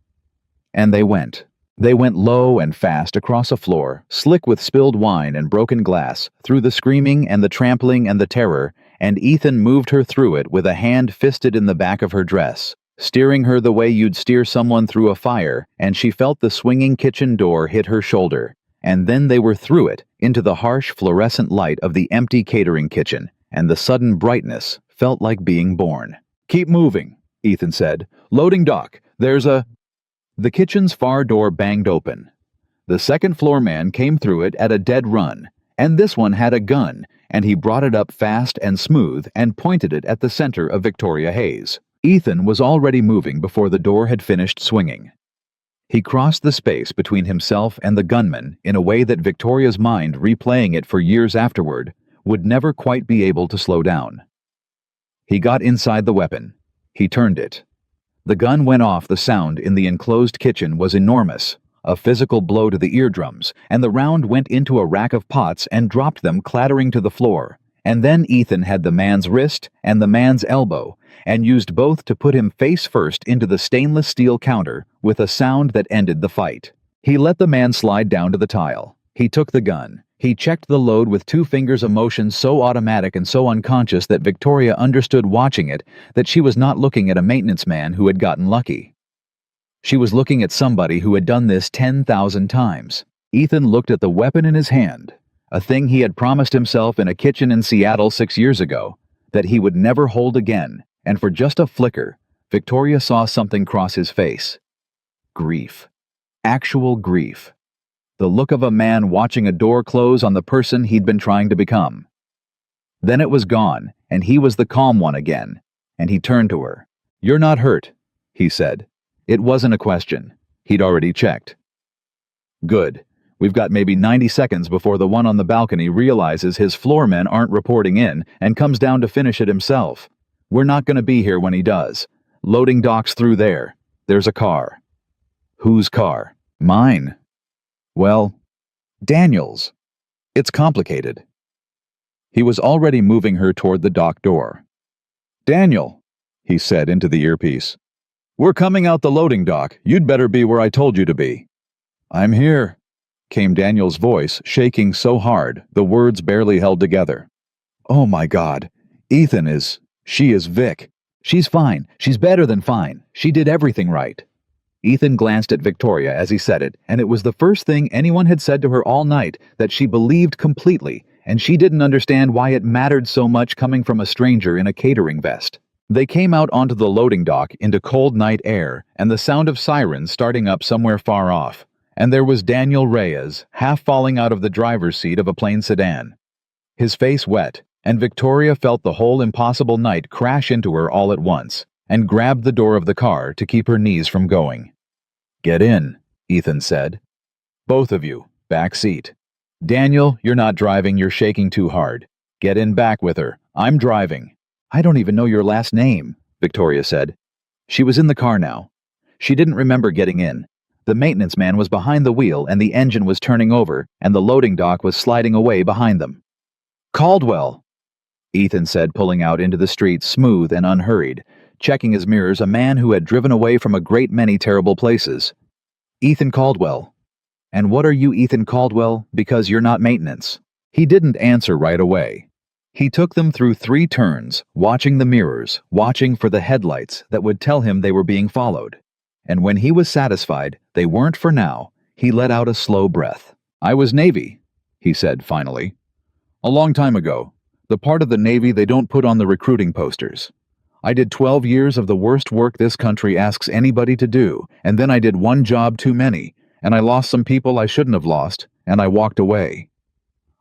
And they went. They went low and fast across a floor, slick with spilled wine and broken glass, through the screaming and the trampling and the terror, and Ethan moved her through it with a hand fisted in the back of her dress, steering her the way you'd steer someone through a fire, and she felt the swinging kitchen door hit her shoulder. And then they were through it, into the harsh fluorescent light of the empty catering kitchen, and the sudden brightness felt like being born. "Keep moving," Ethan said. "Loading dock. There's a—" The kitchen's far door banged open. The second-floor man came through it at a dead run, and this one had a gun, and he brought it up fast and smooth and pointed it at the center of Victoria Hayes. Ethan was already moving before the door had finished swinging. He crossed the space between himself and the gunman in a way that Victoria's mind, replaying it for years afterward, would never quite be able to slow down. He got inside the weapon. He turned it. The gun went off. The sound in the enclosed kitchen was enormous, a physical blow to the eardrums, and the round went into a rack of pots and dropped them clattering to the floor. And then Ethan had the man's wrist and the man's elbow, and used both to put him face first into the stainless steel counter with a sound that ended the fight. He let the man slide down to the tile. He took the gun. He checked the load with 2 fingers, a motion so automatic and so unconscious that Victoria understood watching it that she was not looking at a maintenance man who had gotten lucky. She was looking at somebody who had done this 10,000 times. Ethan looked at the weapon in his hand, a thing he had promised himself in a kitchen in Seattle 6 years ago, that he would never hold again, and for just a flicker, Victoria saw something cross his face. Grief. Actual grief. The look of a man watching a door close on the person he'd been trying to become. Then it was gone, and he was the calm one again, and he turned to her. "You're not hurt," he said. It wasn't a question. He'd already checked. "Good. We've got maybe 90 seconds before the one on the balcony realizes his floor men aren't reporting in and comes down to finish it himself. We're not going to be here when he does. Loading docks through there. There's a car." "Whose car?" "Mine." "Well, Daniel's. It's complicated." He was already moving her toward the dock door. "Daniel," he said into the earpiece. "We're coming out the loading dock. You'd better be where I told you to be." "I'm here," came Daniel's voice, shaking so hard the words barely held together. "Oh my God. She is Vic. She's fine. She's better than fine. She did everything right." Ethan glanced at Victoria as he said it, and it was the first thing anyone had said to her all night that she believed completely, and she didn't understand why it mattered so much coming from a stranger in a catering vest. They came out onto the loading dock into cold night air and the sound of sirens starting up somewhere far off, and there was Daniel Reyes half falling out of the driver's seat of a plain sedan. His face wet, and Victoria felt the whole impossible night crash into her all at once, and grabbed the door of the car to keep her knees from going. "Get in," Ethan said. "Both of you, back seat. Daniel, you're not driving, you're shaking too hard. Get in back with her. I'm driving." "I don't even know your last name," Victoria said. She was in the car now. She didn't remember getting in. The maintenance man was behind the wheel and the engine was turning over and the loading dock was sliding away behind them. "Caldwell," Ethan said, pulling out into the street smooth and unhurried, checking his mirrors, a man who had driven away from a great many terrible places. "Ethan Caldwell." "And what are you, Ethan Caldwell, because you're not maintenance?" He didn't answer right away. He took them through 3 turns, watching the mirrors, watching for the headlights that would tell him they were being followed. And when he was satisfied they weren't for now, he let out a slow breath. "I was Navy," he said finally. "A long time ago. The part of the Navy they don't put on the recruiting posters. I did 12 years of the worst work this country asks anybody to do, and then I did one job too many, and I lost some people I shouldn't have lost, and I walked away.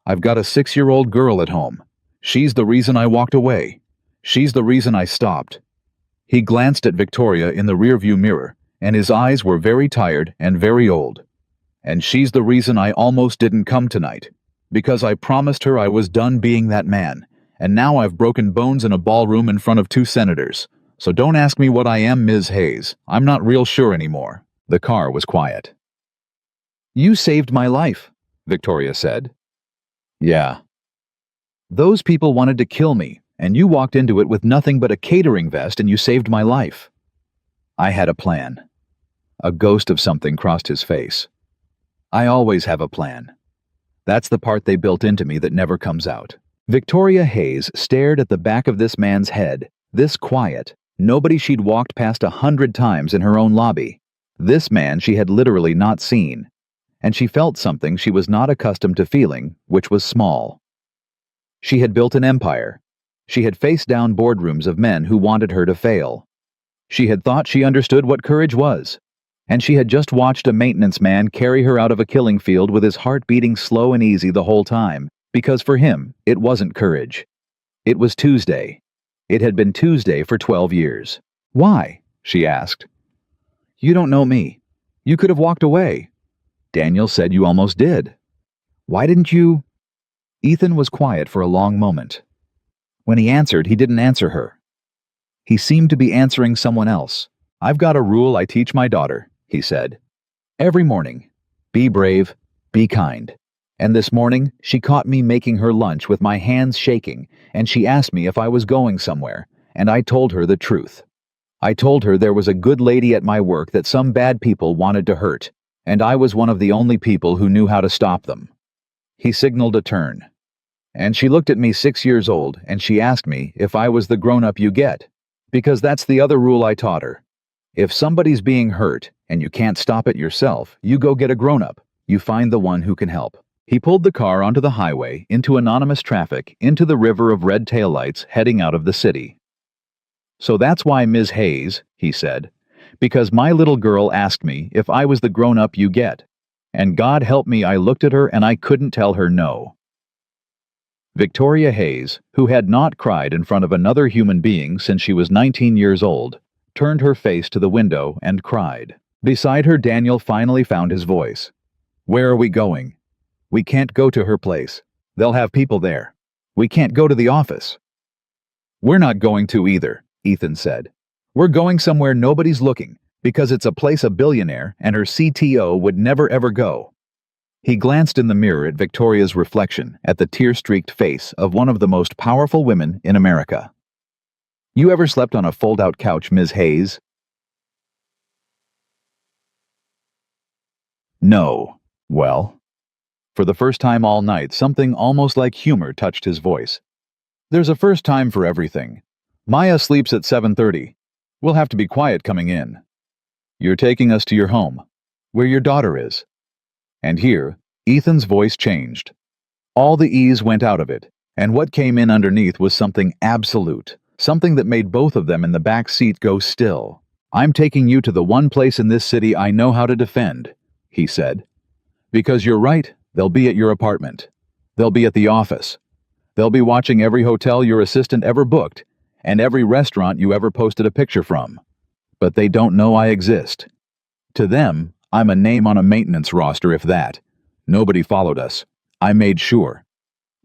I've got a 6-year-old girl at home. She's the reason I walked away. She's the reason I stopped." He glanced at Victoria in the rearview mirror, and his eyes were very tired and very old. "And she's the reason I almost didn't come tonight, because I promised her I was done being that man, and now I've broken bones in a ballroom in front of 2 senators. So don't ask me what I am, Ms. Hayes. I'm not real sure anymore." The car was quiet. "You saved my life," Victoria said. "Yeah." "Those people wanted to kill me, and you walked into it with nothing but a catering vest and you saved my life." "I had a plan." A ghost of something crossed his face. "I always have a plan. That's the part they built into me that never comes out." Victoria Hayes stared at the back of this man's head, this quiet, nobody she'd walked past 100 times in her own lobby. This man she had literally not seen. And she felt something she was not accustomed to feeling, which was small. She had built an empire. She had faced down boardrooms of men who wanted her to fail. She had thought she understood what courage was. And she had just watched a maintenance man carry her out of a killing field with his heart beating slow and easy the whole time, because for him, it wasn't courage. It was Tuesday. It had been Tuesday for 12 years. "Why?" she asked. "You don't know me. You could have walked away. Daniel said you almost did. Why didn't you?" Ethan was quiet for a long moment. When he answered, he didn't answer her. He seemed to be answering someone else. "I've got a rule I teach my daughter," he said. "Every morning, be brave, be kind." And this morning, she caught me making her lunch with my hands shaking, and she asked me if I was going somewhere, and I told her the truth. I told her there was a good lady at my work that some bad people wanted to hurt, and I was one of the only people who knew how to stop them. He signaled a turn. And she looked at me 6 years old, and she asked me if I was the grown-up you get, because that's the other rule I taught her. If somebody's being hurt, and you can't stop it yourself, you go get a grown-up. You find the one who can help. He pulled the car onto the highway, into anonymous traffic, into the river of red taillights heading out of the city. "So that's why, Ms. Hayes," he said, "because my little girl asked me if I was the grown-up you get. And God help me, I looked at her and I couldn't tell her no." Victoria Hayes, who had not cried in front of another human being since she was 19 years old, turned her face to the window and cried. Beside her, Daniel finally found his voice. "Where are we going? We can't go to her place. They'll have people there. We can't go to the office." "We're not going to either," Ethan said. "We're going somewhere nobody's looking, because it's a place a billionaire and her CTO would never ever go." He glanced in the mirror at Victoria's reflection, at the tear-streaked face of one of the most powerful women in America. "You ever slept on a fold-out couch, Ms. Hayes?" "No." "Well." For the first time all night, something almost like humor touched his voice. "There's a first time for everything. Maya sleeps at 7:30. We'll have to be quiet coming in. You're taking us to your home, where your daughter is." And here, Ethan's voice changed. All the ease went out of it, and what came in underneath was something absolute, something that made both of them in the back seat go still. "I'm taking you to the one place in this city I know how to defend," he said. "Because you're right, they'll be at your apartment. They'll be at the office. They'll be watching every hotel your assistant ever booked and every restaurant you ever posted a picture from. But they don't know I exist. To them, I'm a name on a maintenance roster, if that. Nobody followed us. I made sure.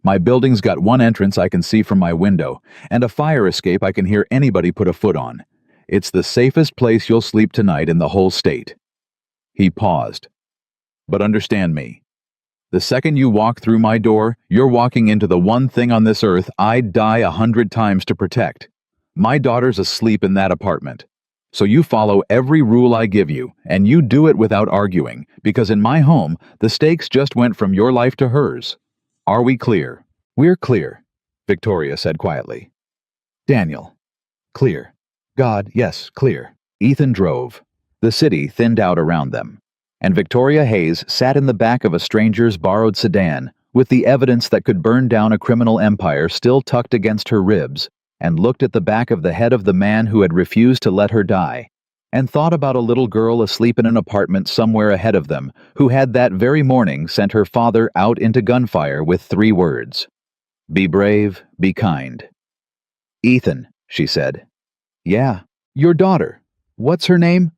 My building's got one entrance I can see from my window, and a fire escape I can hear anybody put a foot on. It's the safest place you'll sleep tonight in the whole state." He paused. "But understand me. The second you walk through my door, you're walking into the one thing on this earth I'd die 100 times to protect. My daughter's asleep in that apartment. So you follow every rule I give you, and you do it without arguing, because in my home, the stakes just went from your life to hers. Are we clear?" "We're clear," Victoria said quietly. "Daniel." "Clear." "God, yes, clear." Ethan drove. The city thinned out around them, and Victoria Hayes sat in the back of a stranger's borrowed sedan, with the evidence that could burn down a criminal empire still tucked against her ribs, and looked at the back of the head of the man who had refused to let her die, and thought about a little girl asleep in an apartment somewhere ahead of them, who had that very morning sent her father out into gunfire with 3 words: "Be brave, be kind." "Ethan," she said. "Yeah, your daughter. What's her name?"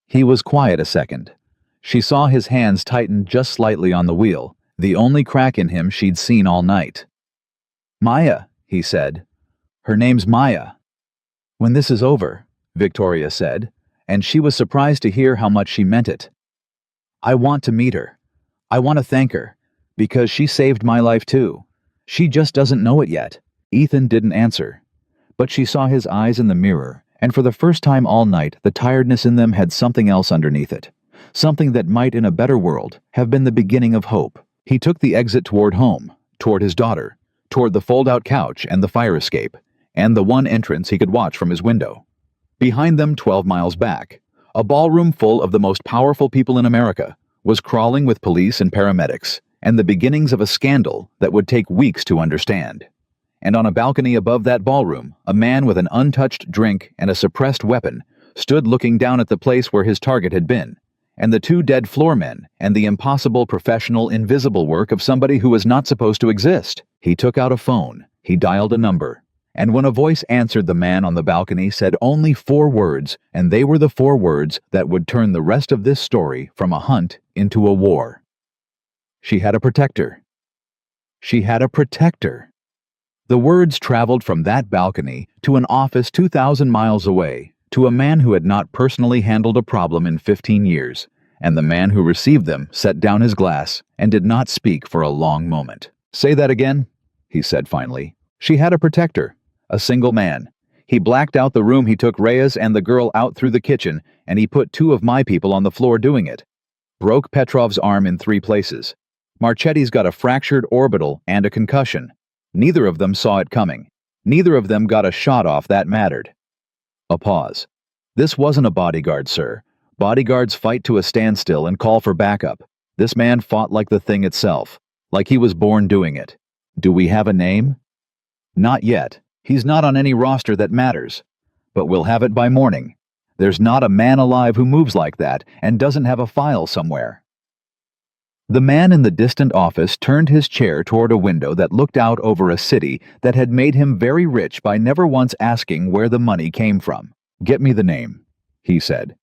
He was quiet a second. She saw his hands tighten just slightly on the wheel, the only crack in him she'd seen all night. "Maya," he said. "Her name's Maya." "When this is over," Victoria said, and she was surprised to hear how much she meant it. "I want to meet her. I want to thank her, because she saved my life too. She just doesn't know it yet." Ethan didn't answer, but she saw his eyes in the mirror, and for the first time all night the tiredness in them had something else underneath it, something that might in a better world have been the beginning of hope. He took the exit toward home, toward his daughter, toward the fold-out couch and the fire escape, and the one entrance he could watch from his window. Behind them, 12 miles back, a ballroom full of the most powerful people in America was crawling with police and paramedics, and the beginnings of a scandal that would take weeks to understand. And on a balcony above that ballroom, a man with an untouched drink and a suppressed weapon stood looking down at the place where his target had been, and the 2 dead floor men, and the impossible professional invisible work of somebody who was not supposed to exist. He took out a phone, he dialed a number, and when a voice answered, the man on the balcony said only 4 words, and they were the 4 words that would turn the rest of this story from a hunt into a war. She had a protector. She had a protector. The words traveled from that balcony to an office 2,000 miles away, to a man who had not personally handled a problem in 15 years, and the man who received them set down his glass and did not speak for a long moment. "Say that again," he said finally. "She had a protector. A single man. He blacked out the room. He took Reyes and the girl out through the kitchen, and he put 2 of my people on the floor doing it. Broke Petrov's arm in 3 places. Marchetti's got a fractured orbital and a concussion. Neither of them saw it coming. Neither of them got a shot off that mattered." A pause. "This wasn't a bodyguard, sir. Bodyguards fight to a standstill and call for backup. This man fought like the thing itself, like he was born doing it. Do we have a name?" "Not yet. He's not on any roster that matters. But we'll have it by morning. There's not a man alive who moves like that and doesn't have a file somewhere." The man in the distant office turned his chair toward a window that looked out over a city that had made him very rich by never once asking where the money came from. "Get me the name," he said.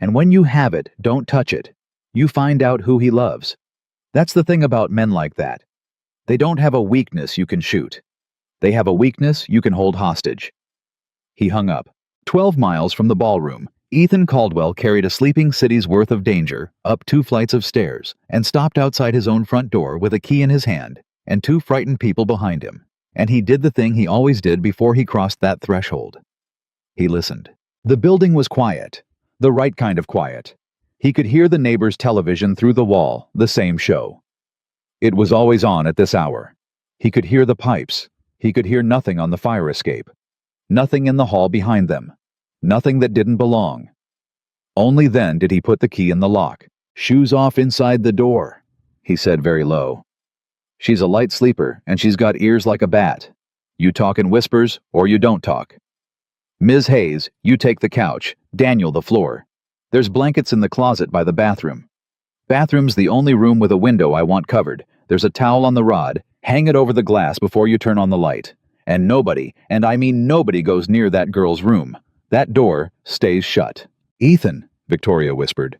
"And when you have it, don't touch it. You find out who he loves. That's the thing about men like that. They don't have a weakness you can shoot. They have a weakness you can hold hostage." He hung up. 12 miles from the ballroom, Ethan Caldwell carried a sleeping city's worth of danger up 2 flights of stairs and stopped outside his own front door with a key in his hand and 2 frightened people behind him. And he did the thing he always did before he crossed that threshold. He listened. The building was quiet, the right kind of quiet. He could hear the neighbor's television through the wall, the same show. It was always on at this hour. He could hear the pipes. He could hear nothing on the fire escape. Nothing in the hall behind them. Nothing that didn't belong. Only then did he put the key in the lock. "Shoes off inside the door," he said very low. "She's a light sleeper, and she's got ears like a bat. You talk in whispers, or you don't talk. Ms. Hayes, you take the couch, Daniel the floor. There's blankets in the closet by the bathroom. Bathroom's the only room with a window I want covered. There's a towel on the rod, Hang it over the glass before you turn on the light. And nobody, and I mean nobody, goes near that girl's room. That door stays shut." "Ethan," Victoria whispered.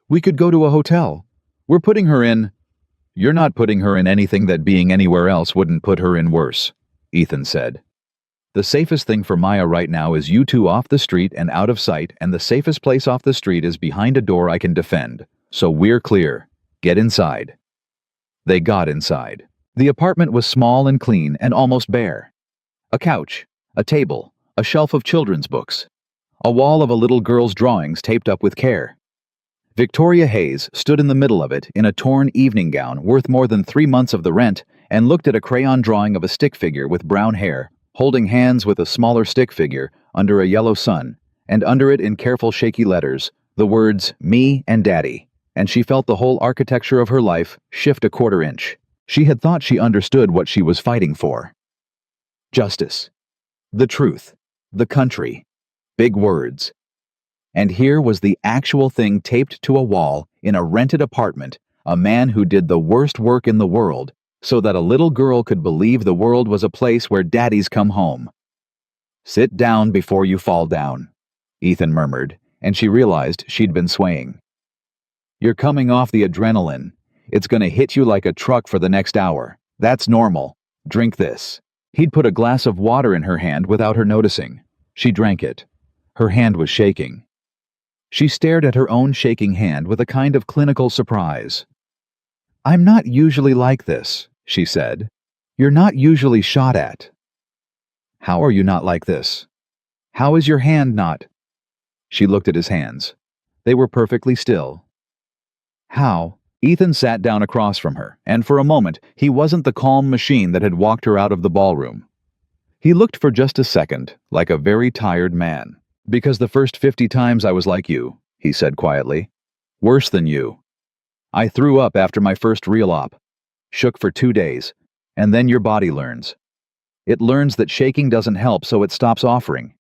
"We could go to a hotel. We're putting her in—" "You're not putting her in anything that being anywhere else wouldn't put her in worse," Ethan said. "The safest thing for Maya right now is you two off the street and out of sight, and the safest place off the street is behind a door I can defend. So we're clear. Get inside." They got inside. The apartment was small and clean and almost bare. A couch, a table, a shelf of children's books, a wall of a little girl's drawings taped up with care. Victoria Hayes stood in the middle of it in a torn evening gown worth more than 3 months of the rent and looked at a crayon drawing of a stick figure with brown hair, holding hands with a smaller stick figure under a yellow sun, and under it in careful shaky letters, the words, "Me and Daddy," and she felt the whole architecture of her life shift a quarter inch. She had thought she understood what she was fighting for. Justice. The truth. The country. Big words. And here was the actual thing taped to a wall in a rented apartment, a man who did the worst work in the world, so that a little girl could believe the world was a place where daddies come home. "Sit down before you fall down," Ethan murmured, and she realized she'd been swaying. "You're coming off the adrenaline. It's gonna hit you like a truck for the next hour. That's normal. Drink this." He'd put a glass of water in her hand without her noticing. She drank it. Her hand was shaking. She stared at her own shaking hand with a kind of clinical surprise. "I'm not usually like this," she said. "You're not usually shot at." "How are you not like this? How is your hand not?" She looked at his hands. They were perfectly still. "How?" Ethan sat down across from her, and for a moment he wasn't the calm machine that had walked her out of the ballroom. He looked for just a second, like a very tired man. "Because the first 50 times I was like you," he said quietly. "Worse than you. I threw up after my first real op. Shook for 2 days. And then your body learns. It learns that shaking doesn't help, so it stops offering.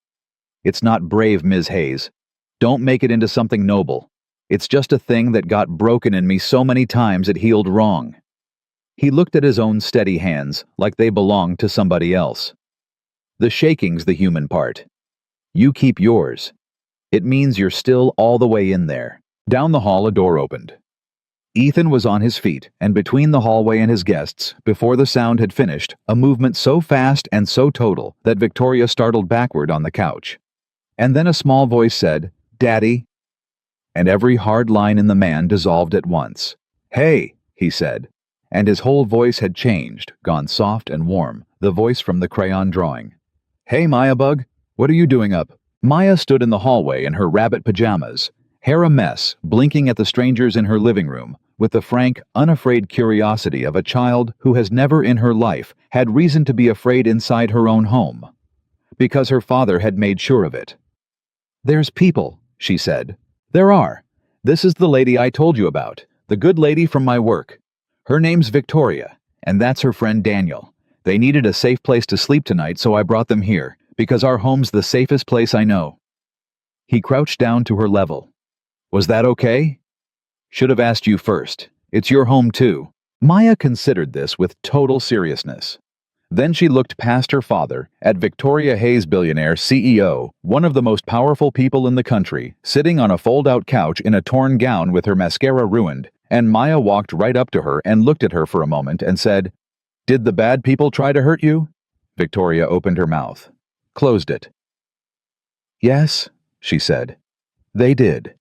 It's not brave, Ms. Hayes. Don't make it into something noble. It's just a thing that got broken in me so many times it healed wrong." He looked at his own steady hands like they belonged to somebody else. "The shaking's the human part. You keep yours. It means you're still all the way in there." Down the hall a door opened. Ethan was on his feet, and between the hallway and his guests, before the sound had finished, a movement so fast and so total that Victoria startled backward on the couch. And then a small voice said, "Daddy," and every hard line in the man dissolved at once. "Hey," he said, and his whole voice had changed, gone soft and warm, the voice from the crayon drawing. "Hey, Maya Bug, what are you doing up?" Maya stood in the hallway in her rabbit pajamas, hair a mess, blinking at the strangers in her living room, with the frank, unafraid curiosity of a child who has never in her life had reason to be afraid inside her own home, because her father had made sure of it. "There's people," she said. "There are. This is the lady I told you about, the good lady from my work. Her name's Victoria, and that's her friend Daniel. They needed a safe place to sleep tonight, so I brought them here, because our home's the safest place I know." He crouched down to her level. "Was that okay?" "Should have asked you first. It's your home too." Maya considered this with total seriousness. Then she looked past her father at Victoria Hayes, billionaire CEO, one of the most powerful people in the country, sitting on a fold-out couch in a torn gown with her mascara ruined, and Maya walked right up to her and looked at her for a moment and said, "Did the bad people try to hurt you?" Victoria opened her mouth, closed it. "Yes," she said. "They did."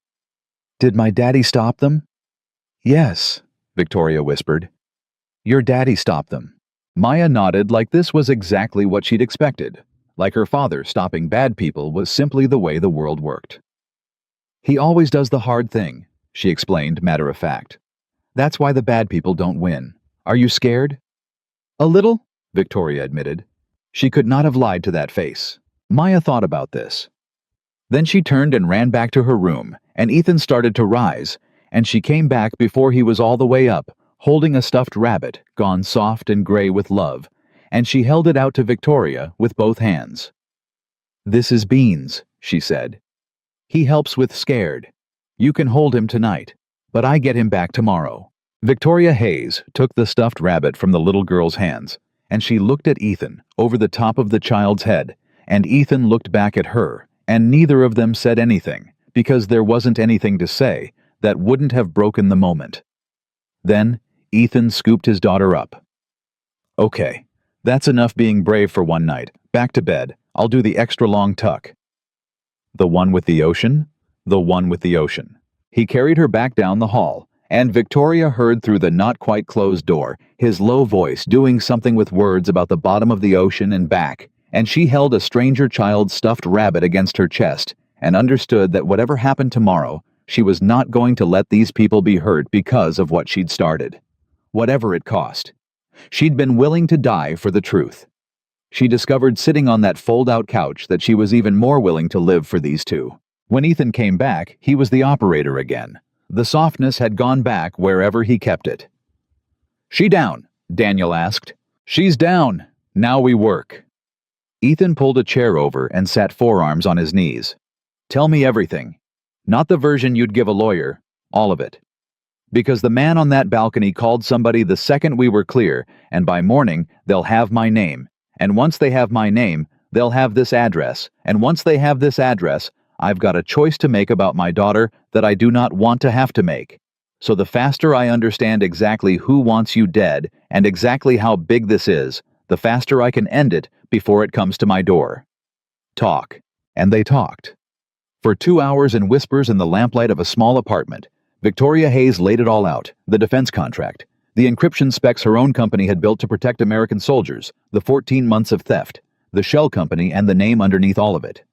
"Did my daddy stop them?" "Yes," Victoria whispered. "Your daddy stopped them." Maya nodded like this was exactly what she'd expected, like her father stopping bad people was simply the way the world worked. "He always does the hard thing," she explained matter of fact. "That's why the bad people don't win. Are you scared?" "A little," Victoria admitted. She could not have lied to that face. Maya thought about this. Then she turned and ran back to her room, and Ethan started to rise, and she came back before he was all the way up, holding a stuffed rabbit, gone soft and gray with love, and she held it out to Victoria with both hands. "This is Beans," she said. "He helps with scared. You can hold him tonight, but I get him back tomorrow." Victoria Hayes took the stuffed rabbit from the little girl's hands, and she looked at Ethan over the top of the child's head, and Ethan looked back at her, and neither of them said anything, because there wasn't anything to say that wouldn't have broken the moment. Then Ethan scooped his daughter up. "Okay, that's enough being brave for one night. Back to bed. I'll do the extra long tuck." The one with the ocean? The one with the ocean. He carried her back down the hall, and Victoria heard through the not-quite-closed door his low voice doing something with words about the bottom of the ocean and back, and she held a stranger child's stuffed rabbit against her chest and understood that whatever happened tomorrow, she was not going to let these people be hurt because of what she'd started. Whatever it cost. She'd been willing to die for the truth. She discovered sitting on that fold-out couch that she was even more willing to live for these two. When Ethan came back, he was the operator again. The softness had gone back wherever he kept it. "She down?" Daniel asked. "She's down. Now we work." Ethan pulled a chair over and sat forearms on his knees. "Tell me everything. Not the version you'd give a lawyer. All of it. Because the man on that balcony called somebody the second we were clear, and by morning they'll have my name. And once they have my name, they'll have this address. And once they have this address, I've got a choice to make about my daughter that I do not want to have to make. So the faster I understand exactly who wants you dead and exactly how big this is, the faster I can end it before it comes to my door. Talk." And they talked. For 2 hours in whispers in the lamplight of a small apartment, Victoria Hayes laid it all out: the defense contract, the encryption specs her own company had built to protect American soldiers, the 14 months of theft, the shell company, and the name underneath all of it.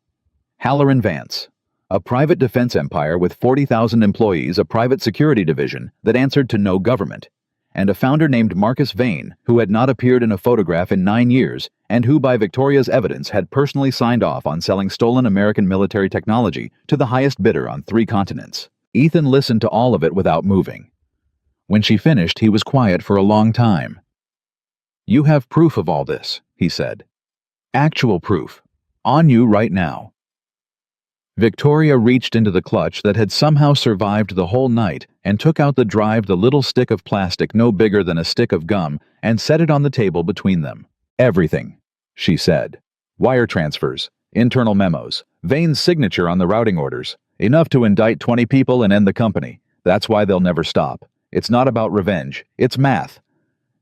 Halloran Vance, a private defense empire with 40,000 employees, a private security division that answered to no government, and a founder named Marcus Vane, who had not appeared in a photograph in 9 years, and who, by Victoria's evidence, had personally signed off on selling stolen American military technology to the highest bidder on 3 continents. Ethan listened to all of it without moving. When she finished, he was quiet for a long time. "You have proof of all this," he said. "Actual proof. On you right now." Victoria reached into the clutch that had somehow survived the whole night and took out the drive, the little stick of plastic no bigger than a stick of gum, and set it on the table between them. "Everything," she said. "Wire transfers, internal memos, Vane's signature on the routing orders. Enough to indict 20 people and end the company. That's why they'll never stop. It's not about revenge. It's math.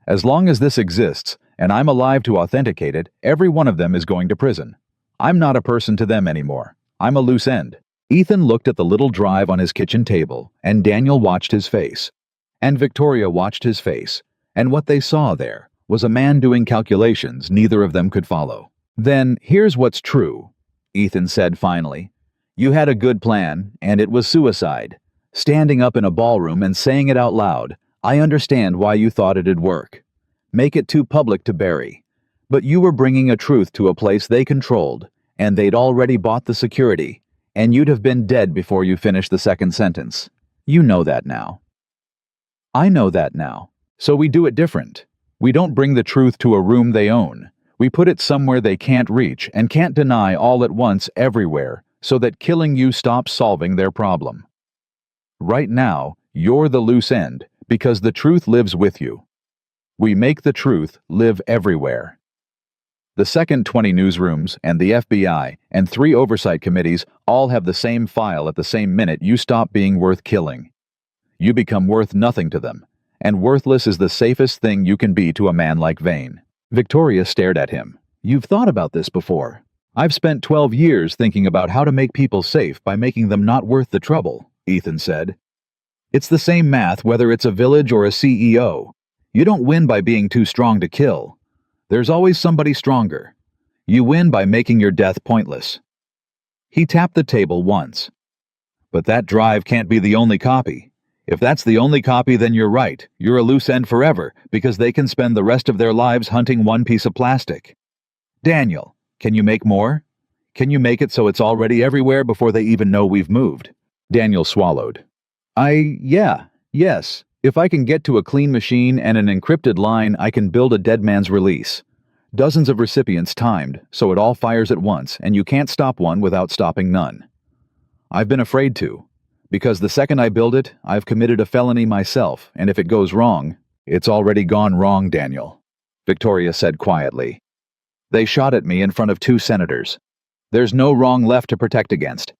As long as this exists, and I'm alive to authenticate it, every one of them is going to prison. I'm not a person to them anymore. I'm a loose end." Ethan looked at the little drive on his kitchen table, and Daniel watched his face. And Victoria watched his face, and what they saw there was a man doing calculations neither of them could follow. "Then here's what's true," Ethan said finally. "You had a good plan, and it was suicide. Standing up in a ballroom and saying it out loud, I understand why you thought it'd work. Make it too public to bury. But you were bringing a truth to a place they controlled, and they'd already bought the security, and you'd have been dead before you finished the second sentence. You know that now." "I know that now. So we do it different. We don't bring the truth to a room they own. We put it somewhere they can't reach and can't deny all at once everywhere, so that killing you stops solving their problem. Right now, you're the loose end, because the truth lives with you. We make the truth live everywhere." The second 20 newsrooms and the FBI and 3 oversight committees all have the same file at the same minute you stop being worth killing. You become worth nothing to them, and worthless is the safest thing you can be to a man like Vane. Victoria stared at him. "You've thought about this before. I've spent 12 years thinking about how to make people safe by making them not worth the trouble," Ethan said. "It's the same math whether it's a village or a CEO. You don't win by being too strong to kill. There's always somebody stronger. You win by making your death pointless." He tapped the table once. "But that drive can't be the only copy. If that's the only copy, then you're right. You're a loose end forever, because they can spend the rest of their lives hunting one piece of plastic. Daniel, can you make more? Can you make it so it's already everywhere before they even know we've moved?" Daniel swallowed. Yes. If I can get to a clean machine and an encrypted line, I can build a dead man's release. Dozens of recipients timed, so it all fires at once, and you can't stop one without stopping none. I've been afraid to, Because the second I build it, I've committed a felony myself, and if it goes wrong, it's already gone wrong, Daniel, Victoria said quietly. They shot at me in front of 2 senators. There's no wrong left to protect against.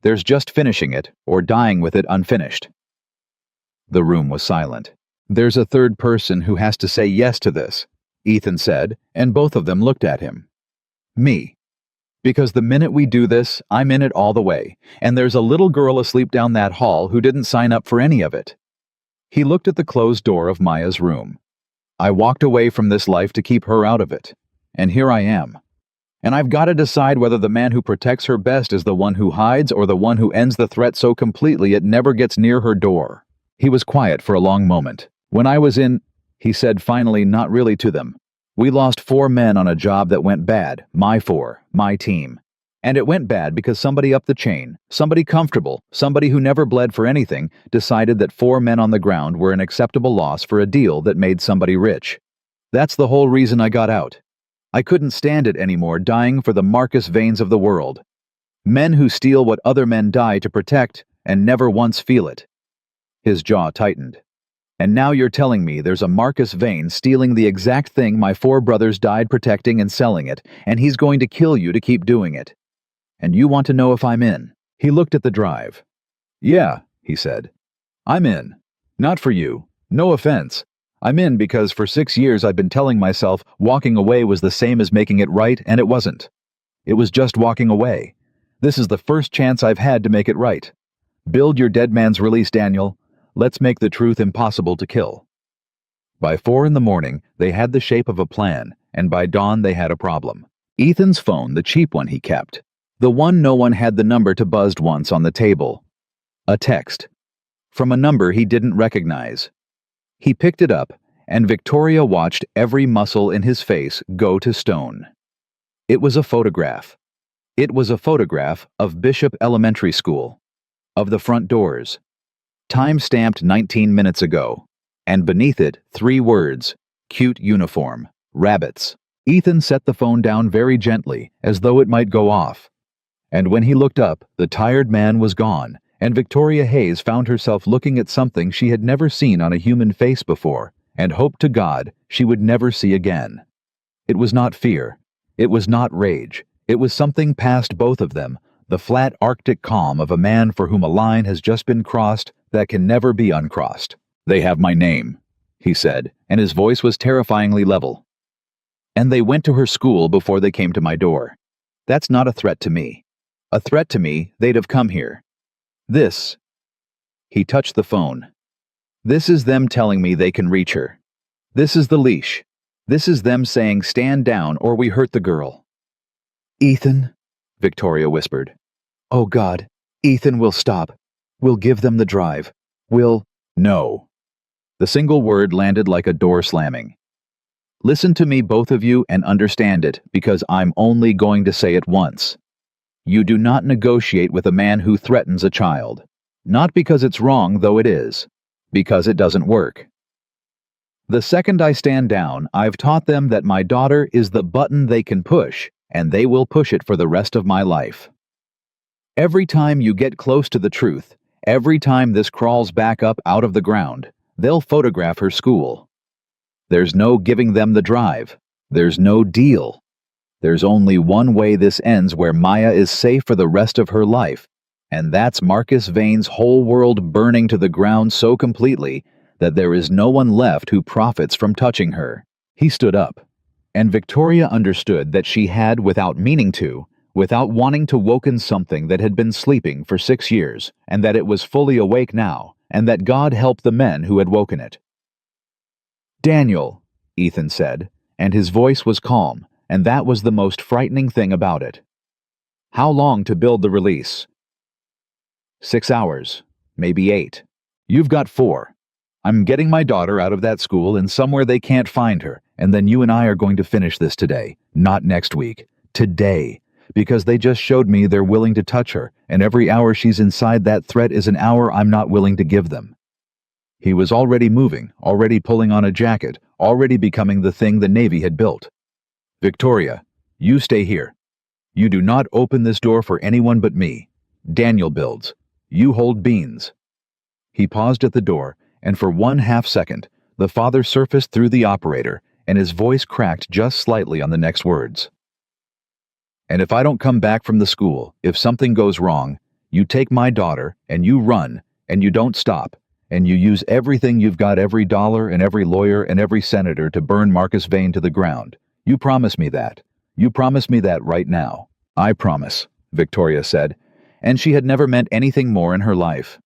There's just finishing it, or dying with it unfinished. The room was silent. There's a third person who has to say yes to this, Ethan said, and both of them looked at him. Me. Because the minute we do this, I'm in it all the way, and there's a little girl asleep down that hall who didn't sign up for any of it. He looked at the closed door of Maya's room. I walked away from this life to keep her out of it, and here I am. And I've got to decide whether the man who protects her best is the one who hides or the one who ends the threat so completely it never gets near her door. He was quiet for a long moment. When I was in, he said finally, not really to them. We lost 4 men on a job that went bad, my team. And it went bad because somebody up the chain, somebody comfortable, somebody who never bled for anything, decided that 4 men on the ground were an acceptable loss for a deal that made somebody rich. That's the whole reason I got out. I couldn't stand it anymore, dying for the Marcus Vanes of the world. Men who steal what other men die to protect and never once feel it. His jaw tightened. And now you're telling me there's a Marcus Vane stealing the exact thing my 4 brothers died protecting and selling it, and he's going to kill you to keep doing it. And you want to know if I'm in? He looked at the drive. Yeah, he said. I'm in. Not for you. No offense. I'm in because for 6 years I've been telling myself walking away was the same as making it right, and it wasn't. It was just walking away. This is the first chance I've had to make it right. Build your dead man's release, Daniel. Let's make the truth impossible to kill. By 4 a.m, they had the shape of a plan, and by dawn they had a problem. Ethan's phone, the cheap one he kept. The one no one had the number to, buzzed once on the table. A text. From a number he didn't recognize. He picked it up, and Victoria watched every muscle in his face go to stone. It was a photograph. It was a photograph of Bishop Elementary School. Of the front doors. Time-stamped 19 minutes ago. And beneath it, 3 words. Cute uniform. Rabbits. Ethan set the phone down very gently, as though it might go off. And when he looked up, the tired man was gone, and Victoria Hayes found herself looking at something she had never seen on a human face before, and hoped to God she would never see again. It was not fear. It was not rage. It was something past both of them, the flat Arctic calm of a man for whom a line has just been crossed that can never be uncrossed. They have my name, he said, and his voice was terrifyingly level. And they went to her school before they came to my door. That's not a threat to me. A threat to me, they'd have come here. This. He touched the phone. This is them telling me they can reach her. This is the leash. This is them saying stand down or we hurt the girl. Ethan, Victoria whispered. Oh God, Ethan will stop. We'll give them the drive. We'll... No. The single word landed like a door slamming. Listen to me, both of you, and understand it, because I'm only going to say it once. You do not negotiate with a man who threatens a child. Not because it's wrong, though it is. Because it doesn't work. The second I stand down, I've taught them that my daughter is the button they can push, and they will push it for the rest of my life. Every time you get close to the truth, every time this crawls back up out of the ground, they'll photograph her school. There's no giving them the drive. There's no deal. There's only one way this ends where Maya is safe for the rest of her life, and that's Marcus Vane's whole world burning to the ground so completely that there is no one left who profits from touching her. He stood up, and Victoria understood that she had, without meaning to, without wanting to, woken something that had been sleeping for 6 years, and that it was fully awake now, and that God help the men who had woken it. Daniel, Ethan said, and his voice was calm, and that was the most frightening thing about it. How long to build the release? 6 hours, maybe 8. You've got 4. I'm getting my daughter out of that school and somewhere they can't find her, and then you and I are going to finish this today, not next week. Today. Because they just showed me they're willing to touch her, and every hour she's inside that threat is an hour I'm not willing to give them. He was already moving, already pulling on a jacket, already becoming the thing the Navy had built. Victoria, you stay here. You do not open this door for anyone but me. Daniel builds. You hold beans." He paused at the door, and for 1/2 second, the father surfaced through the operator, and his voice cracked just slightly on the next words. "And if I don't come back from the school, if something goes wrong, you take my daughter, and you run, and you don't stop, and you use everything you've got, every dollar and every lawyer and every senator, to burn Marcus Vane to the ground. You promise me that. You promise me that right now." "I promise," Victoria said, and she had never meant anything more in her life.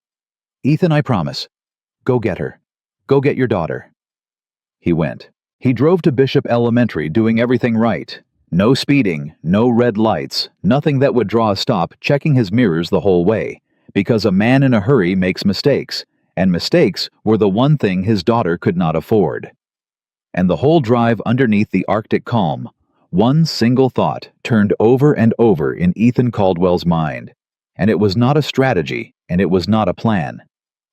"Ethan, I promise. Go get her. Go get your daughter." He went. He drove to Bishop Elementary, doing everything right. No speeding, no red lights, nothing that would draw a stop, checking his mirrors the whole way, because a man in a hurry makes mistakes, and mistakes were the one thing his daughter could not afford. And the whole drive underneath the Arctic calm, one single thought turned over and over in Ethan Caldwell's mind. And it was not a strategy, and it was not a plan.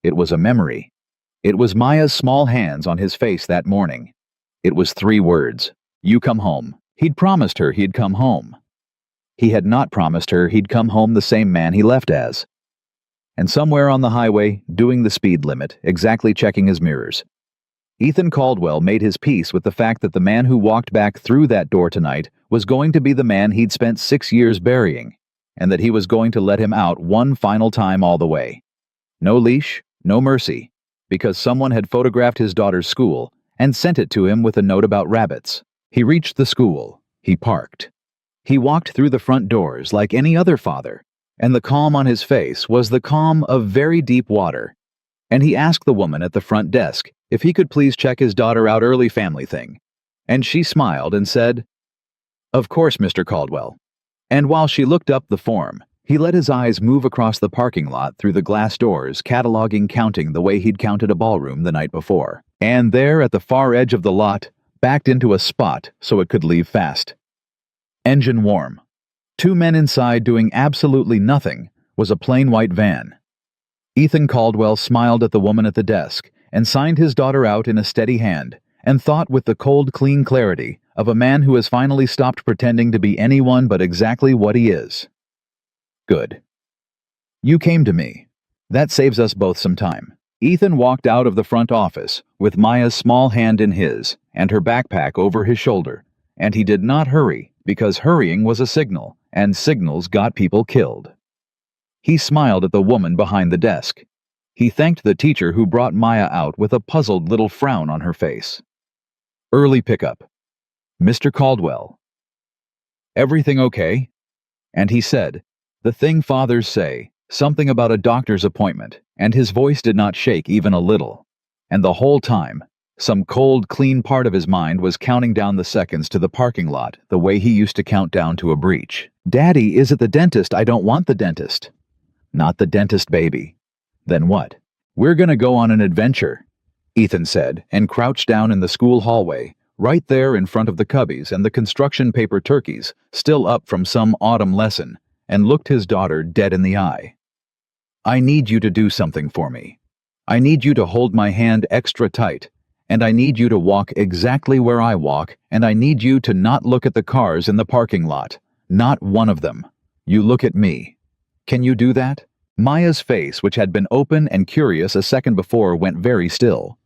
It was a memory. It was Maya's small hands on his face that morning. It was 3 words. "You come home." He'd promised her he'd come home. He had not promised her he'd come home the same man he left as. And somewhere on the highway, doing the speed limit, exactly checking his mirrors, Ethan Caldwell made his peace with the fact that the man who walked back through that door tonight was going to be the man he'd spent 6 years burying, and that he was going to let him out one final time all the way. No leash, no mercy, because someone had photographed his daughter's school and sent it to him with a note about rabbits. He reached the school. He parked. He walked through the front doors like any other father, and the calm on his face was the calm of very deep water. And he asked the woman at the front desk if he could please check his daughter out, early family thing. And she smiled and said, "Of course, Mr. Caldwell." And while she looked up the form, he let his eyes move across the parking lot through the glass doors, cataloging, counting the way he'd counted a ballroom the night before. And there at the far edge of the lot, backed into a spot so it could leave fast. Engine warm. 2 men inside doing absolutely nothing was a plain white van. Ethan Caldwell smiled at the woman at the desk and signed his daughter out in a steady hand, and thought with the cold, clean clarity of a man who has finally stopped pretending to be anyone but exactly what he is. "Good. You came to me. That saves us both some time." Ethan walked out of the front office with Maya's small hand in his and her backpack over his shoulder, and he did not hurry, because hurrying was a signal, and signals got people killed. He smiled at the woman behind the desk. He thanked the teacher who brought Maya out with a puzzled little frown on her face. "Early pickup. Mr. Caldwell. Everything okay?" And he said, the thing fathers say, something about a doctor's appointment, and his voice did not shake even a little. And the whole time, some cold, clean part of his mind was counting down the seconds to the parking lot the way he used to count down to a breach. "Daddy, is it the dentist? I don't want the dentist." "Not the dentist, baby." "Then what?" "We're gonna go on an adventure," Ethan said, and crouched down in the school hallway, right there in front of the cubbies and the construction paper turkeys, still up from some autumn lesson, and looked his daughter dead in the eye. "I need you to do something for me. I need you to hold my hand extra tight, and I need you to walk exactly where I walk, and I need you to not look at the cars in the parking lot. Not one of them. You look at me. Can you do that?" Maya's face, which had been open and curious a second before, went very still.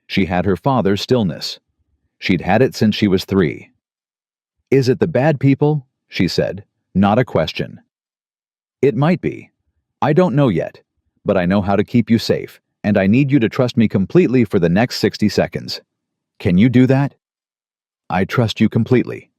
She had her father's stillness. She'd had it since she was 3. "Is it the bad people?" she said, not a question. "It might be. I don't know yet, but I know how to keep you safe, and I need you to trust me completely for the next 60 seconds. Can you do that?" "I trust you completely,"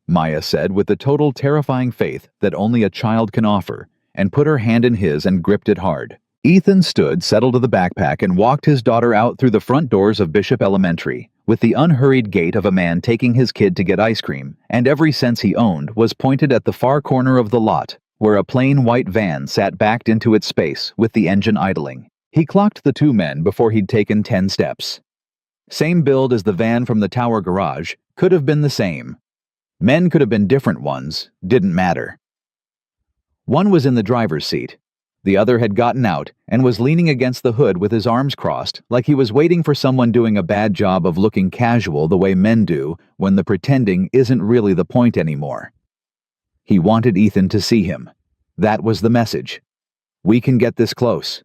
Maya said with the total terrifying faith that only a child can offer, and put her hand in his and gripped it hard. Ethan stood, settled to the backpack, and walked his daughter out through the front doors of Bishop Elementary, with the unhurried gait of a man taking his kid to get ice cream, and every sense he owned was pointed at the far corner of the lot, where a plain white van sat backed into its space with the engine idling. He clocked the 2 men before he'd taken 10 steps. Same build as the van from the tower garage, could have been the same. Men could have been different ones, didn't matter. One was in the driver's seat. The other had gotten out and was leaning against the hood with his arms crossed, like he was waiting for someone doing a bad job of looking casual the way men do when the pretending isn't really the point anymore. He wanted Ethan to see him. That was the message. We can get this close.